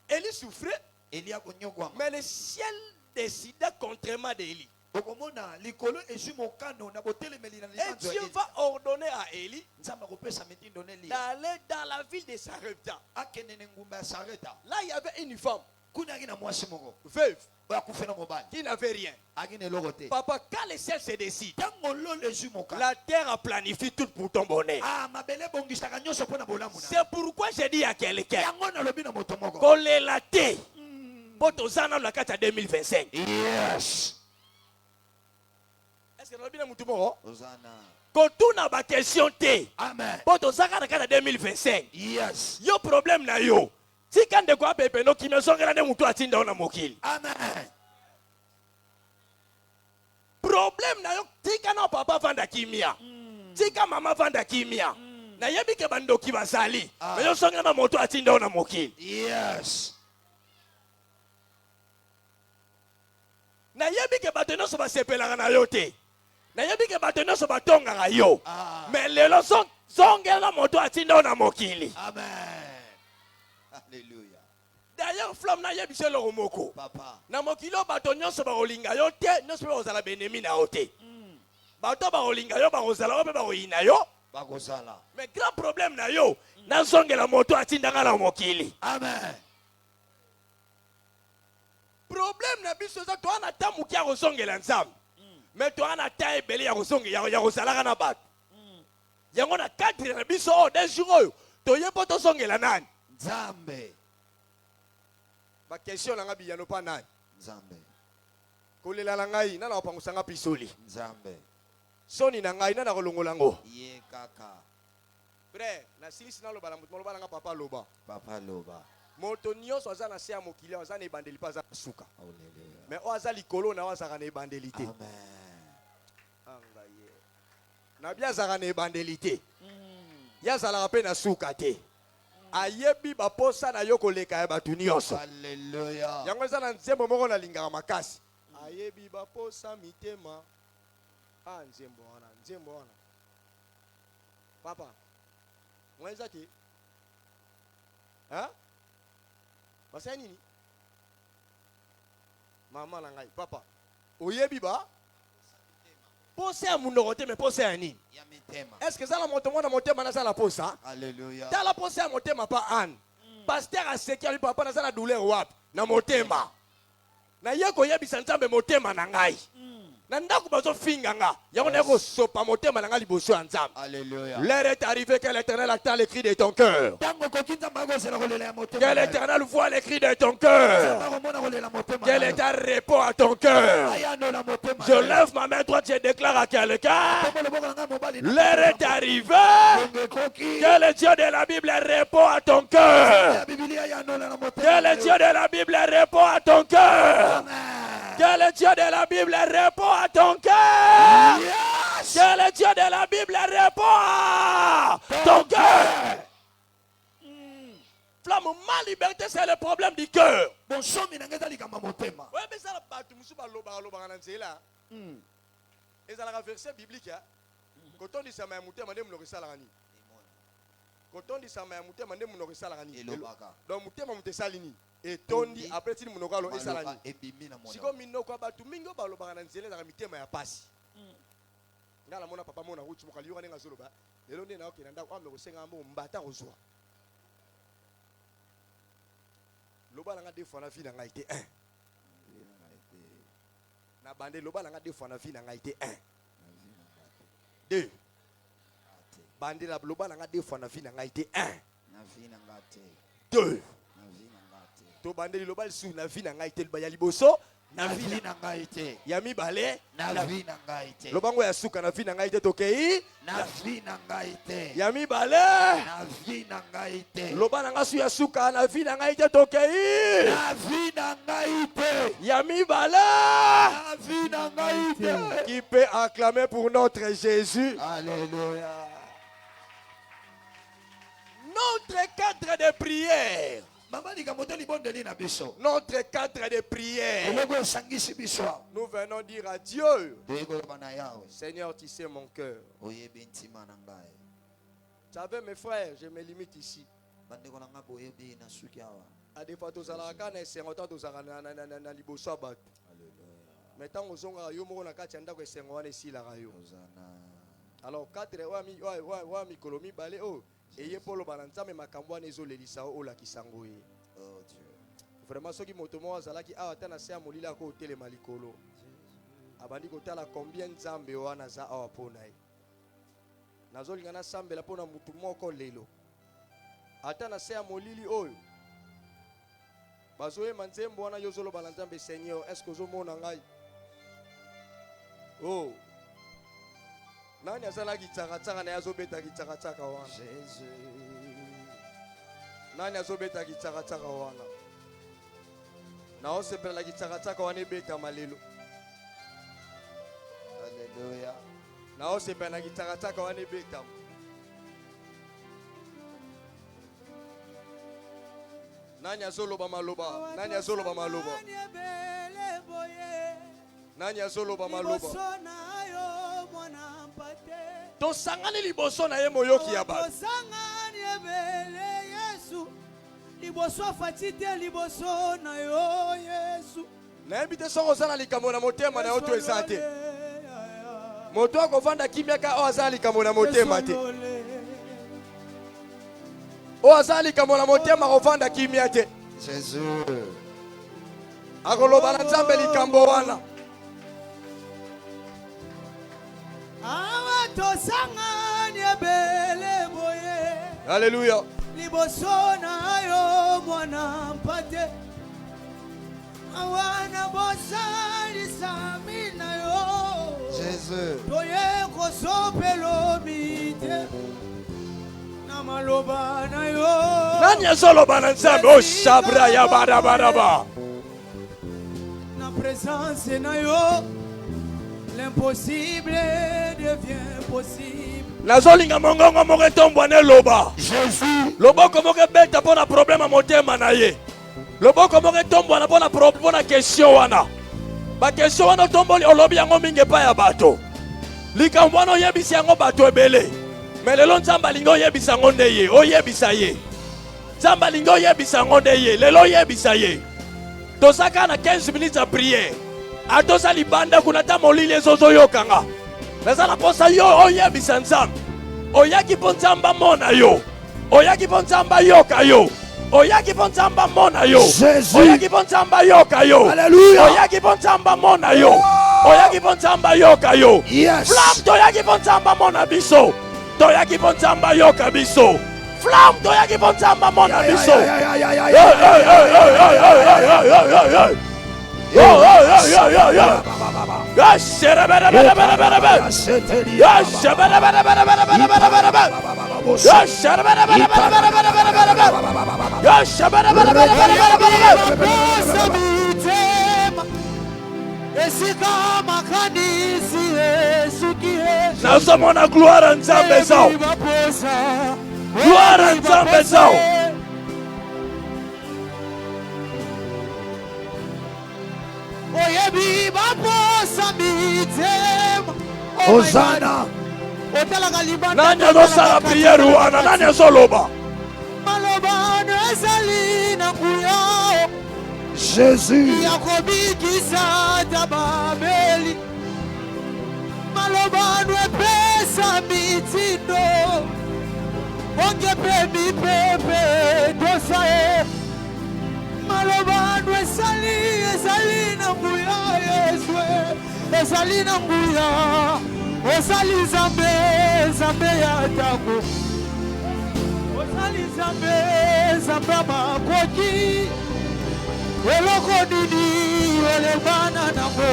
Élie souffrait, Elia konyogwa. mais le ciel décidait contrairement d'Élie. Okomona likolo esu mokano na botele melina Et Dieu va ordonner à Élie Nzamba kopesa mitindo neli. d'aller dans la ville de Sarepta. Akenene ngumba sareta. Là, il y avait une femme Kuna kina mwasi moko. veuve Ba kufena mobali. qui n'avait rien. Akine lokote. Papa, quand le ciel se décide, Tango lo lesu mokano. la terre a planifié tout pour ton bonheur. Ah mabele bongisaka nyonso pona bolamu na. C'est pourquoi j'ai dit à quelqu'un Yango na lobi na moto moko. qu'on les laté. Poto zana la carte à 2025. Yes. Est-ce que nous avons dit moko? Osana. Quand on a ma question T. Amen. Poto zana la carte à 2025. Yes. Yo problème na yo. Si quand de quoi pepe no qui me sont grande mutu atinda ona mokili. Amen. Problème na yo tika na papa vanda kimia. Tika mama vanda kimia. Na yebi ke bando ki basali. Mais yo songa na moto atinda ona mokili. Yes. Na yebi ke bato nyonso basepelaka na yo te. Na yebi ke bato nyonso batongaka yo. Mais lelo songela moto atinda ona mokili. Amen. Alléluia. D'ailleurs flamme na yebi se loko moko. Papa. Na mokili o bato nyonso bakolinga yo te, nyonso pe kozala benemi na yo te. Bato bakolinga yo bakozala yo pe bakoyina yo. Bakosala. Mais grand problème na yo, nazongela moto atindanga na mokili. Amen. Problème na biso za to ana tamuki ya kozongela nzambe. Mais to ana ta ebele ya kozongela ya kozalaka na bato. Yango na cadre na biso o des jours oyo, toyepo tozongela nani? Nzambe. Ba question na nga biyano pa nani? Nzambe. Kolela na ngai nana kopangusanga pisoli. Nzambe. Soni na ngai nana kolongola ngo. Ye kaka. Frère, na silisi na loba na mutu loba nga papa loba. Papa loba. Moto nyonso aza na se ya mokili aza na ebandeli pa aza na suka. Alléluia. Mais o aza likolo na azaka na ebandeli te. Amen. Angaye. Na bia azaka na ebandeli te. Ya azalaka mpe na suka te. Ayebi baposa na yo koleka ya bato nyonso. Alléluia. Yango eza na nzembo moko nalingaka makasi. Ayebi baposa mitema. Ah, nzembo wana, nzembo wana. Papa, mweza te? Hein? Basaya nini? Mama na ngai, papa. Oyebi ba? Posa ya munoko te, me posa ya nini? Ya mitema. Est-ce que ça la moto mwana motema na ça la posa? Alléluia. Ta la posa ya motema pa an. Pasteur a seki ali papa na ça la douleur wapi? Na motema. Na ye ko yebisa nzambe motema na ngai. Nandako bazo finganga. Yango na ko sopa motema na nga liboso ya Nzambe. Alléluia. L'heure est arrivée que l'Éternel attend les cris de ton cœur. Que l'Éternel voit les cris de ton cœur. Que l'Éternel répond à ton cœur. Je lève ma main droite, je déclare à quelqu'un. L'heure est arrivée. Que le Dieu de la Bible répond à ton cœur. Que le Dieu de la Bible répond à ton cœur. Que le Dieu de la Bible répond à ton cœur. Que le Dieu de la Bible répond à ton cœur. Flamme, ma liberté, c'est le problème du cœur. Oui, mais ça, la bâtou, je suis pas l'oba, et ça, la verset biblique. Quand on dit ça, m'a mouté, m'a dit, mon salani. Quand on dit ça, m'a mouté, m'a dit, mon salani. Donc, mouté, m'a mouté salini. Et tondi après tu mon okalo esalani. Siko minno kwa batu mingo ba loba na nzela za mitema ya pasi. Ngala mona papa mona huchi mokali yo nga zoloba. Lelo nde na okena nda kwa me kosenga mbo mbata kozwa. Loba nga defo na vie na ngai te 1. Na bande loba nga defo na vie na ngai te 1. 2. Bande la loba nga defo na vie na ngai te 1. Na vie na ngai te 2. To bandeli lobal su na vie na ngai te ba ya liboso na vie na ngai te ya mibale na vie na ngai te lobango ya suka na vie na ngai te tokei na vie na ngai te ya mibale na vie na ngai te lobana nga su ya suka na vie na ngai te tokei na vie na ngai te ya mibale na vie na ngai te. Qui peut acclamer pour notre Jésus? Alléluia. Notre cadre de prière. Notre cadre de prière. Nous venons dire à Dieu, Seigneur, tu sais mon cœur. Vous savez mes frères, je me limite ici. À des fois, tu as la c'est autant tu as la liboso bat. Maintenant, nous avons eu mon akachanda que c'est moi ici la rayo. Alors quatre wami kolomi balé oh. Et pour le balanza mais makambo nezo lelisa o la kisango ye. Oh Dieu. Vraiment ceux qui motomo azalaki awatana se amolila ko hôtel malikolo. Abandi ko tala combien nzambe wana za awapona ye. Nazolinga na sambela pona mutu moko lelo. Atana se amolili oyo. Bazoye manzembo wana yozolo balanza be Seigneur, est-ce que ozomona ngai? Oh. Nani azala gitsaka na yazobeta gitsaka wana? Jésus. Nani azobeta gitsaka wana? Na osepela gitsaka wana ebeta malelo. Alléluia. Na osepela gitsaka wana ebeta. Nani azoloba maloba? Nani azoloba maloba? Nani azoloba maloba? To sangani liboso na ye moyoki ya ba. To sangani ebele Yesu. Liboso fatite liboso na yo Yesu. Na ebite soko sana likambo na motema na yoto ezate. Moto akovanda kimya ka o azali likambo na motema te. O azali likambo na motema kovanda kimya te. Jésus. Akoloba na Nzambe likambo wana. Alléluia. Jésus. Nani azoloba na Nzambe o shabra ya barabaraba. Na présence na yo. L'impossible devient possible. Nazolinga mongongo moko tombwane loba. Jésus. Loboko moko beta pona problème motema na ye. Loboko moko tombwana pona problème na question wana. Ba question wana tomboli olobi yango mingi pa ya bato. Likambo wana yebisa yango bato ebele. Mais lelo Nzamba lingo yebisa ngo nde ye. O yebisa ye. Nzamba lingo yebisa ngo nde ye. Lelo yebisa ye. Tosaka na 15 minutes à prière. Atosa libanda kunata molile zozo yokanga. Nazala posa yo oyebisa Nzambe. Oyaki po Nzamba mona yo. Oyaki po Nzamba yoka yo. Oyaki po Nzamba mona yo. Oyaki po Nzamba yoka yo. Alléluia. Oyaki po Nzamba mona yo. oyaki mpo nzambe yoka yo. Yes. Flamme toyaki mpo nzambe mona biso. Toyaki mpo nzambe yoka biso. Flamme toyaki mpo nzambe mona biso. nazomona gloire ya nzambe zao. Gloire ya nzambe zao. Hosanna. Nani azosala priere wana? Nani azoloba? Jésus. Osali zambe ya tako. Osali zambe makoki. Eloko nini olebana nango.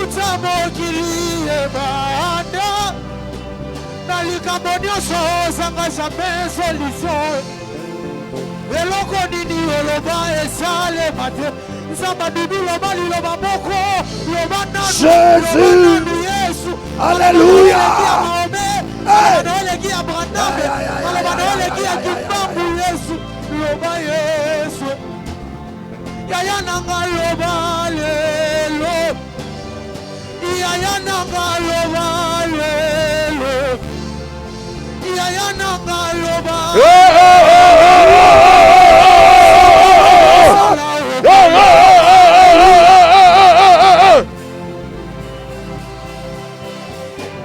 Uta mokili ebanda. Nalikambo nyonso zanga jamais solution. Eloko nini oloba esale mate. Jésus. Alléluia.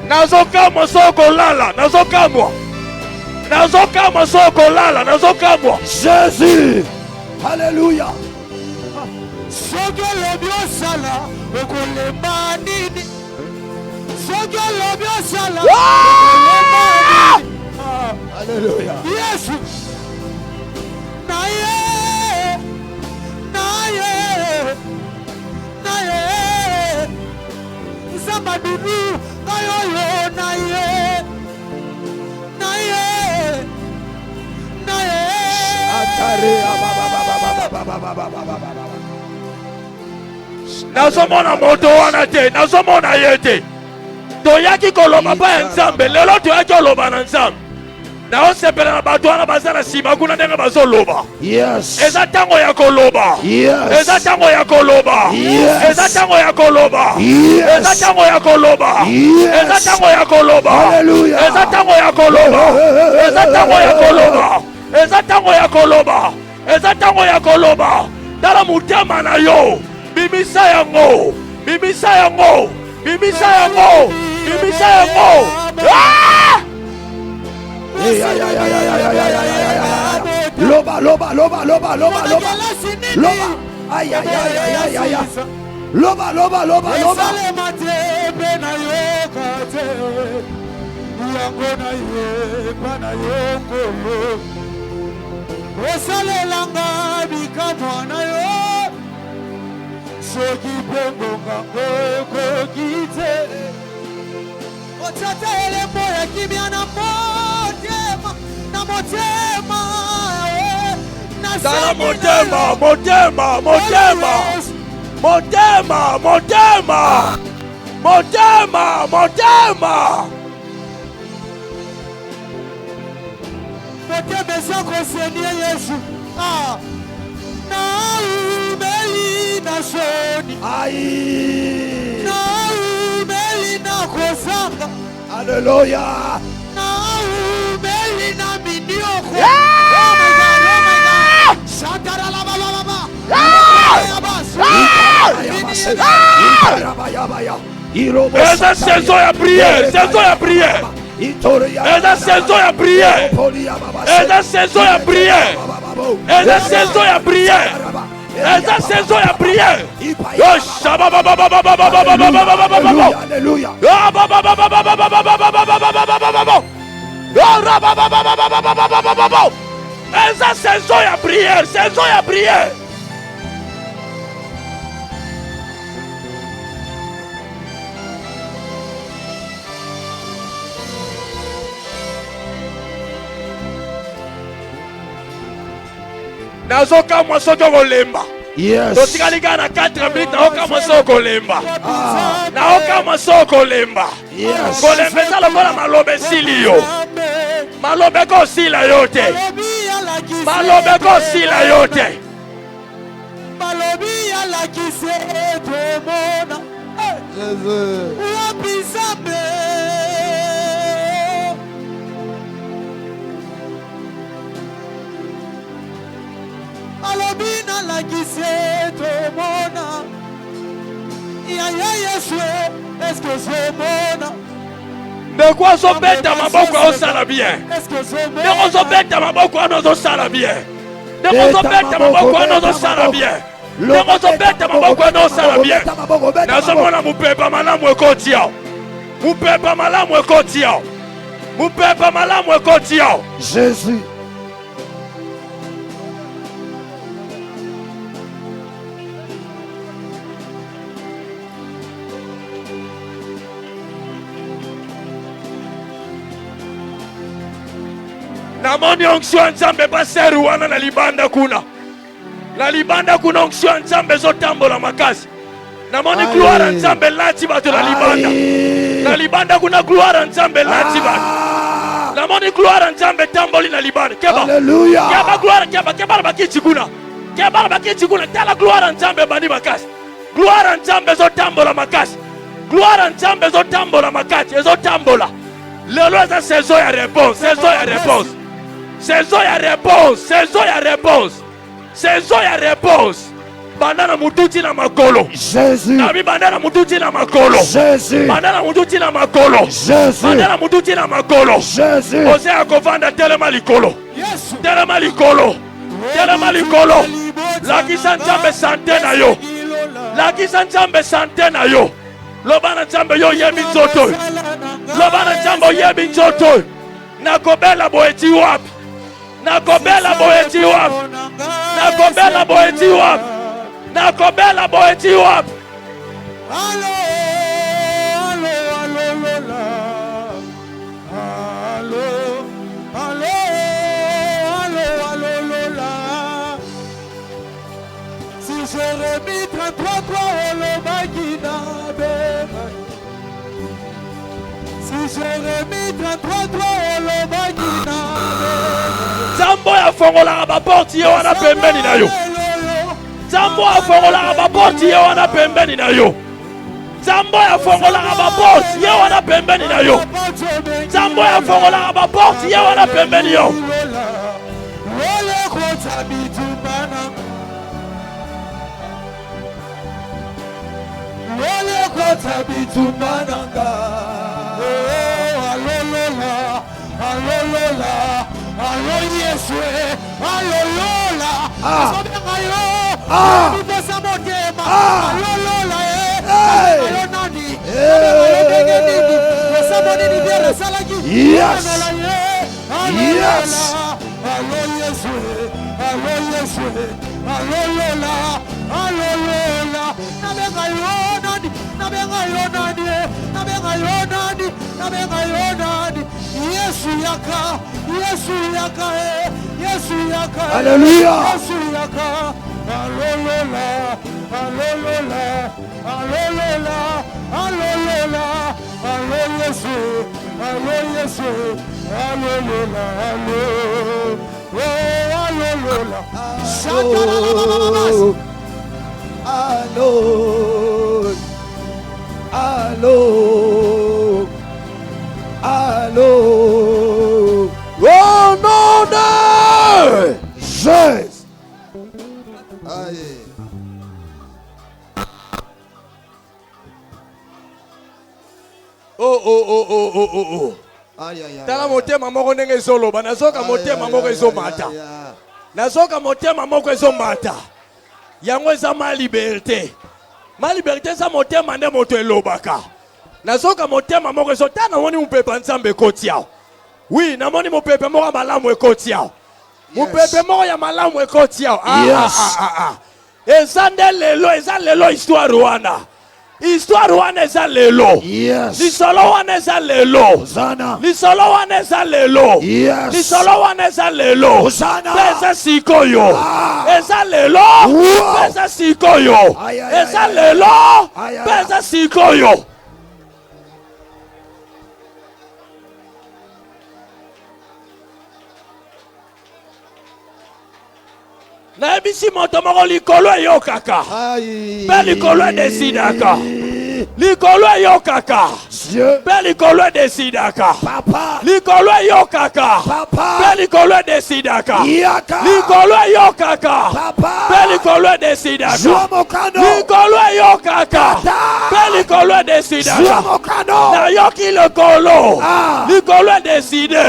Nazokamwa soko lala, nazokamwa. Nazokamwa soko lala, nazokamwa. Jésus. Alléluia. Soko lobio sala, okolemba nini. Soko lobio sala, okolemba nini. Alléluia. Yesu. Naye. Zabadudu, nayoyo, naye. Nazomona moto wana te, nazomona ye te. Toyaki koloba pa ya nzambe, lelo toyaki koloba na nzambe. Naosepela na bato wana baza na nsima kuna ndenge bazoloba. Yes. Eza ntango ya koloba. Yes. Eza ntango ya koloba. Yes. Eza ntango ya koloba. Yes. Eza ntango ya koloba. Yes. Eza ntango ya koloba. Hallelujah. Eza ntango ya koloba. Eza ntango ya koloba. Eza ntango ya koloba. Eza ntango ya koloba. Tala motema na yo. Bimisa yango. Bimisa yango. Bimisa yango. Bimisa yango. Ah! Loba. Aïe. Loba. Dala motema. Motema zako senie Yesu. Na umeli na shoni. Aïe. Na umeli na kozanga. Alléluia. Na umeli na minioko. Yeah! Oh my God. Shatara la baba. Eza saison ya prière, saison ya prière. Eza saison ya prière. Eza saison ya prière. Eza saison ya prière. eza saison ya prière. Alléluia. Eza saison ya prière, saison ya prière. Nazokamwa soki okolemba. Yes. Totikali kaka na 4 minutes naokamwa soki okolemba. Naokamwa soki okolemba. Yes. Kolemba eza lokola maloba esili yo. Maloba ekosila yo te. Maloba ekosila yo te. Malobi alakise tomona. Jésus. Wapisambe. Malobi alakise tomona. Yaya Yesu, est-ce que c'est mona? Ndeko azobeta maboko azosala bien. Est-ce que c'est mona? Ndeko azobeta maboko azosala bien. Ndeko azobeta maboko azosala bien. Ndeko azobeta maboko azosala bien. Nazomona mupepa malamu ekoti yao. Mupepa malamu ekoti yao. Mupepa malamu ekoti yao. Jésus. Namoni onction ya Nzambe baseru wana na libanda kuna. Na libanda kuna onction ya Nzambe zotambola makasi. Namoni gloire ya Nzambe lati bato na libanda. Na libanda kuna gloire ya Nzambe lati bato. Namoni gloire ya Nzambe tamboli na libanda. Keba. Alléluia. Keba gloire keba bakiti kuna. Keba bakiti kuna tala gloire ya Nzambe bandi makasi. Gloire ya Nzambe zotambola makasi. Gloire ya Nzambe zotambola makasi, ezotambola. Lelo eza saison ya réponse, saison ya réponse. Saison ya réponse, saison ya réponse. Saison ya réponse. Bandana mututi na makolo. Jésus. Nabi bandana mututi na makolo. Jésus. Bandana mututi na makolo. Jésus. Bandana mututi na makolo. Jésus. Ose akovanda telema likolo. Yesu. Telema likolo. Telema likolo. Lakisa Nzambe sante na yo. Lakisa Nzambe sante na yo. Lobana Nzambe yo yebi nzoto. Lobana Nzambe yebi nzoto. Nakobela boeti wapi. Nakobela boeti wapi. Nakobela boeti wapi. Nakobela boeti wapi. Allo, allo, allo, lola. Allo, allo, allo, allo, lola. Si je remis 33 le bagina, si je remis 33 le bagina, Nzambe afongola ba porte yo wana pembeni na yo. Nzambe afongola ba porte yo wana pembeni na yo. Nzambe afongola ba porte yo wana pembeni na yo. Nzambe afongola ba porte yo wana pembeni yo. Yes. Yes. Alléluia. Allô, allô, au nom de Jésus. Aïe. Oh. Aïe, aïe, aïe. Tala motema moko ndenge ezoloba, nazoka motema moko ezomata. Nazoka motema moko ezomata. yango eza ma liberté. Ma liberté eza motema nde moto elobaka. Nazoka motema moko ezota namoni mopepe nzambe ekoti awo. Oui, namoni mopepe moko malamu ekoti awo. Mopepe moko ya malamu ekoti awo. Eza nde lelo, eza lelo histoire wana. Histoire wana eza lelo. Lisolo wana eza lelo. Lisolo wana eza lelo. Lisolo wana eza lelo. Pesa sikoyo. Eza lelo. Pesa sikoyo. Eza lelo. Pesa sikoyo. Na ebisi moto moko likolo eyokaka. Pe likolo edesidaka. Likolo eyokaka. Pe likolo edesidaka. Likolo eyokaka. Pe likolo edesidaka. Likolo eyokaka. Pe likolo edesidaka. Likolo eyokaka. Pe likolo edesidaka. Na yoki likolo. Likolo edeside.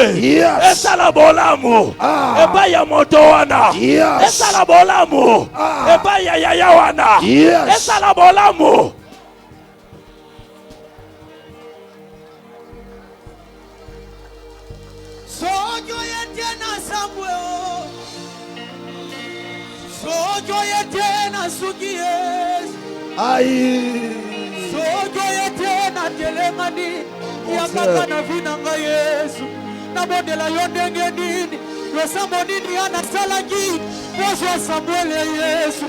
Esala bolamu. Epa ya moto wana. Esala bolamu. Epa ya yaya wana. Esala bolamu. Sojo yetena sambwe o. Sojo yetena sukies. Sojo yetena telemani. Yakaka na vinanga Yesu. Na modela yondenge nini. Yosambo nini anasalaki. Poswa Samuel Yesu.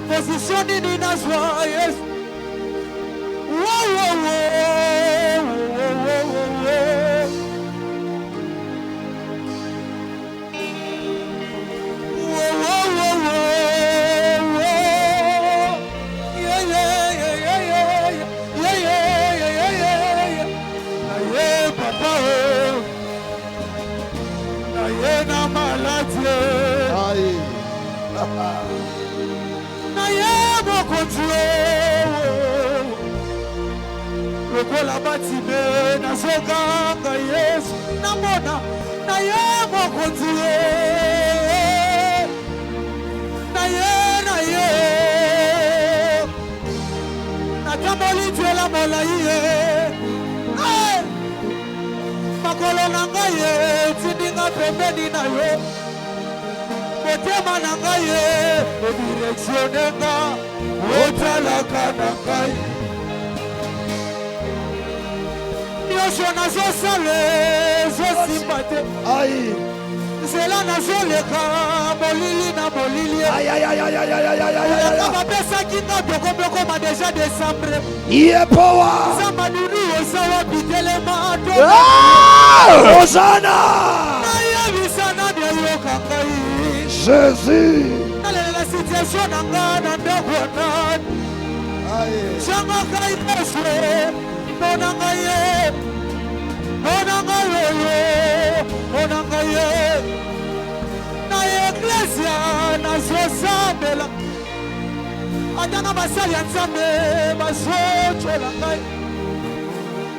Position nini naswa Yesu. Lokola batime na sokanga Yesu namona na ye mokonzi na ye na tamboli tuela molai ye makolo na ngai ye tindinga pembeni na yo motema na ngai ye odireksionenga otalaka na ngai nyonso nazosale zosimba te nzela nazoleka molili na molili aka bapesaki nga bloko deja desambre nzamba nunu osawa bitelema Hosanna nayebisa nani ayoka ngai Jésus nalela situation na nga na ndako ya nani jangaka Yesu monanga ye monanga ye na eklesia nazosambela ata na basali ya nzambe bazocola ngai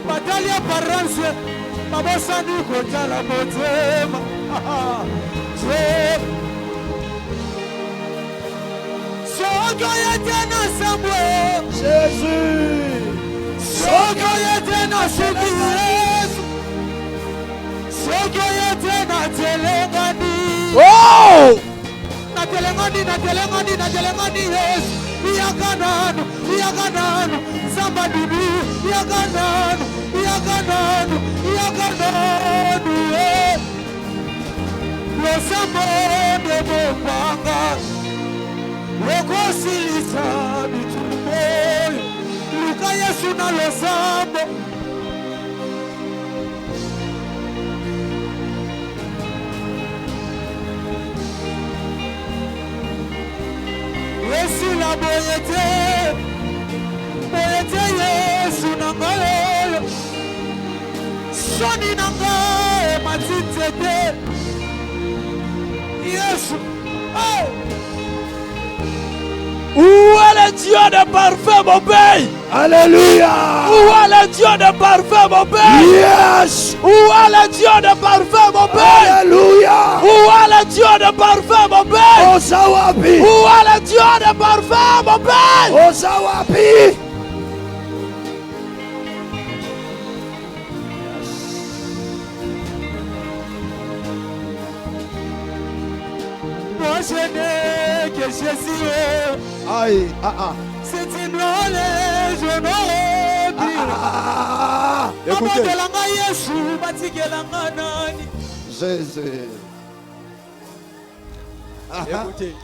batali aparence babosani kotala motema soki oyete na sambwe Jésus soki oyete na suki Yesu soki oyete na telengani natelengani Yesu iyaka nanu nzamba dudu iyaka nanu losambo nde mopanga lokosilisa bitumbu oyo luka Yesu na losambo esila boye te Yesu na ngai oyo soni na ngai matite te Yesu Où est le Dieu de parfait, mon pays? Alléluia. Où est le Dieu de parfum, mon Père? Yes. Où est le Dieu de parfum, mon Père? Alléluia. Où est le Dieu de parfum, mon Père? Osawapi. Où est le Dieu de parfum, mon Père? Osawapi. Moi je n'ai que Jésus. Aïe. C'est une knowledge, je n'aurais plus. Écoutez. Jésus. Écoutez.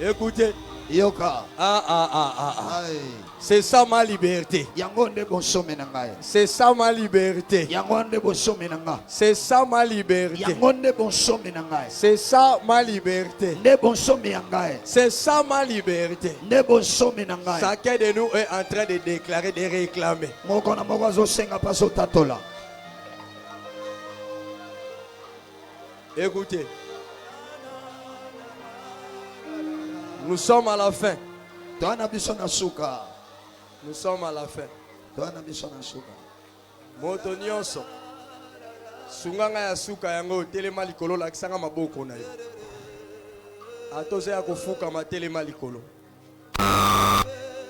Écoutez. Yoka. Aïe. C'est ça ma liberté. Yangonde bonsome na ngai. C'est ça ma liberté. Yangonde bonsome na ngai. C'est ça ma liberté. Yangonde bonsome na ngai. C'est ça ma liberté. Ne bonsome ya ngai. C'est ça ma liberté. Ne bonsome na ngai. Chacun de nous est en train de déclarer, de réclamer. Moko na moko azosenga paso tatola. Écoutez. Nous sommes à la fin. Toana biso na suka. Nous sommes à la fin. Toana biso na suka. Moto nyonso. Sunganga ya suka yango telema likolo la kisanga maboko na yo. Atose ya kofuka matelema likolo.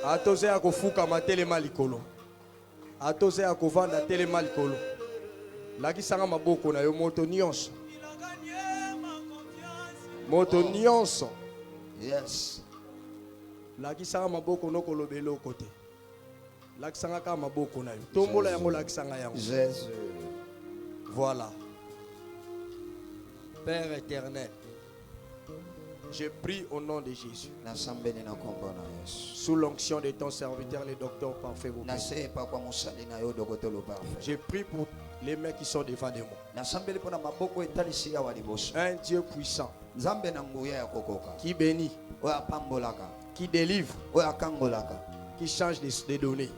Atose ya kofuka matelema likolo. Atose ya kovanda telema likolo. La kisanga maboko na yo moto nyonso. Moto nyonso. Yes. Lakisanga maboko no kolobelo côté. Lakisanga ka maboko na yo. Tombola yango lakisanga yango. Jésus. Voilà. Père éternel, je prie au nom de Jésus. Sous l'onction de ton serviteur, le docteur parfait. Je prie pour les mains qui sont devant de moi. Un Dieu puissant qui bénit, qui délivre, qui change des données.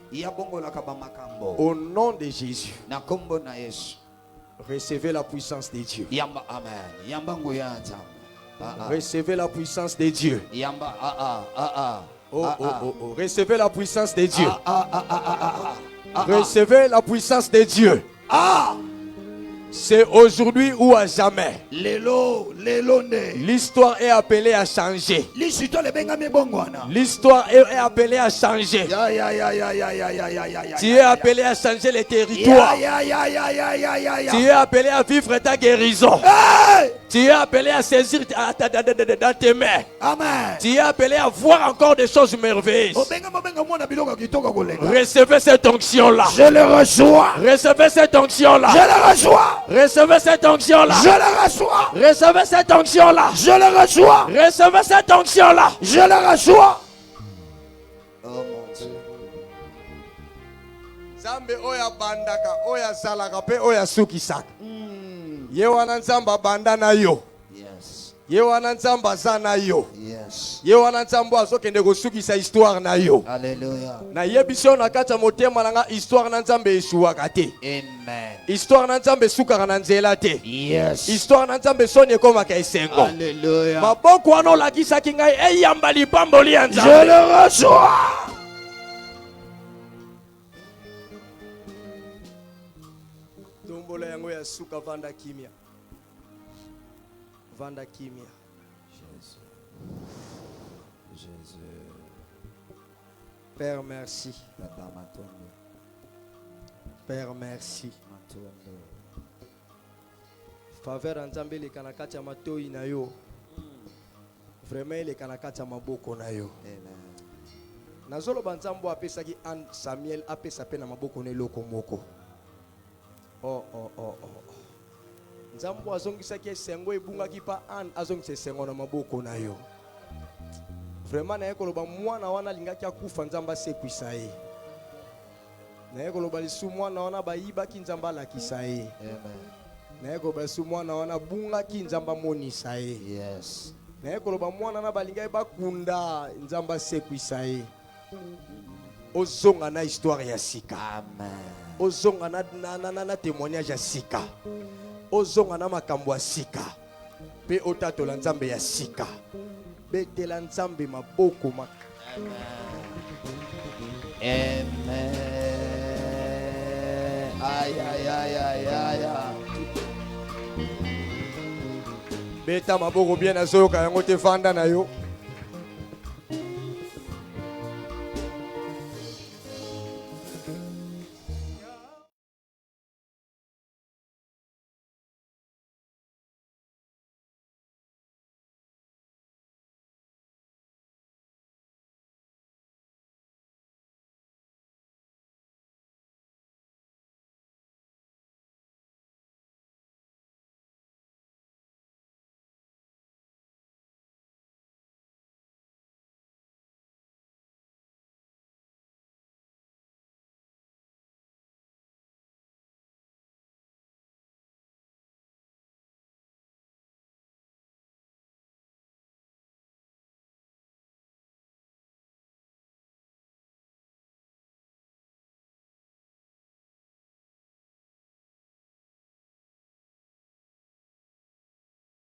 Au nom de Jésus, recevez la puissance de Dieu. Recevez la puissance de Dieu. Recevez la puissance de Dieu. Recevez la puissance de Dieu. C'est aujourd'hui ou à jamais. L'histoire est appelée à changer. L'histoire est appelée à changer. Tu es appelé à changer les territoires. Tu es appelé à vivre ta guérison. Tu es appelé à saisir dans tes mains. Tu es appelé à voir encore des choses merveilleuses. Recevez cette onction-là. Je le reçois. Recevez cette onction-là. Je le reçois. Recevez cette onction-là. Je le reçois. Recevez cette onction-là. Je le reçois. Recevez cette onction-là. Je le reçois. Oh mon Dieu. Zambe oya bandaka, oya salaka pe oya sukisaka. Ye wana nzamba banda na yo. Yes. Ye wana nzamba za na yo. Yes. Ye wana nzamba azokende kosukisa histoire na yo. Alléluia. Na yebiso na kati ya motema nanga histoire na nzambe esuwaka te. Amen. Histoire na nzambe esukaka na nzela te. Yes. Histoire na nzambe soni ekomaka esengo. Alléluia. Maboko wana olakisaki ngai eyamba lipamboli ya nzambe. Je le reçois. Tombola yango ya suka vanda kimia. Vanda kimia. Jésus. Père, merci. Père, merci. Faveur nzambe le kanakati ya matoi na yo. Vraiment le kanakati ya maboko na yo. Amen. Nazolo banzambo apesaki an Samuel apesa pe na maboko ne loko moko. Oh. Nzambo azongisaki esengo ebungaki pa an azongisa esengo na maboko na yo. Vraiment na ekoloba mwana wana lingaki akufa nzamba sekwisa ye. Na ekoloba lisu mwana wana bayibaki nzamba lakisa ye. Amen. Na ekoloba lisu mwana wana bungaki nzamba monisa ye. Yes. Na ekoloba mwana na balingai bakunda nzamba sekwisa ye. Ozonga na histoire ya sika. Amen. Ozonga na témoignage ya sika. Ozonga na makambo ya sika. Pe otatola nzambe ya sika. Betela nzambe maboko Amen. Aïe, aïe, aïe, aïe, aïe, aïe. Beta maboko bien azoyoka yango te vanda na yo.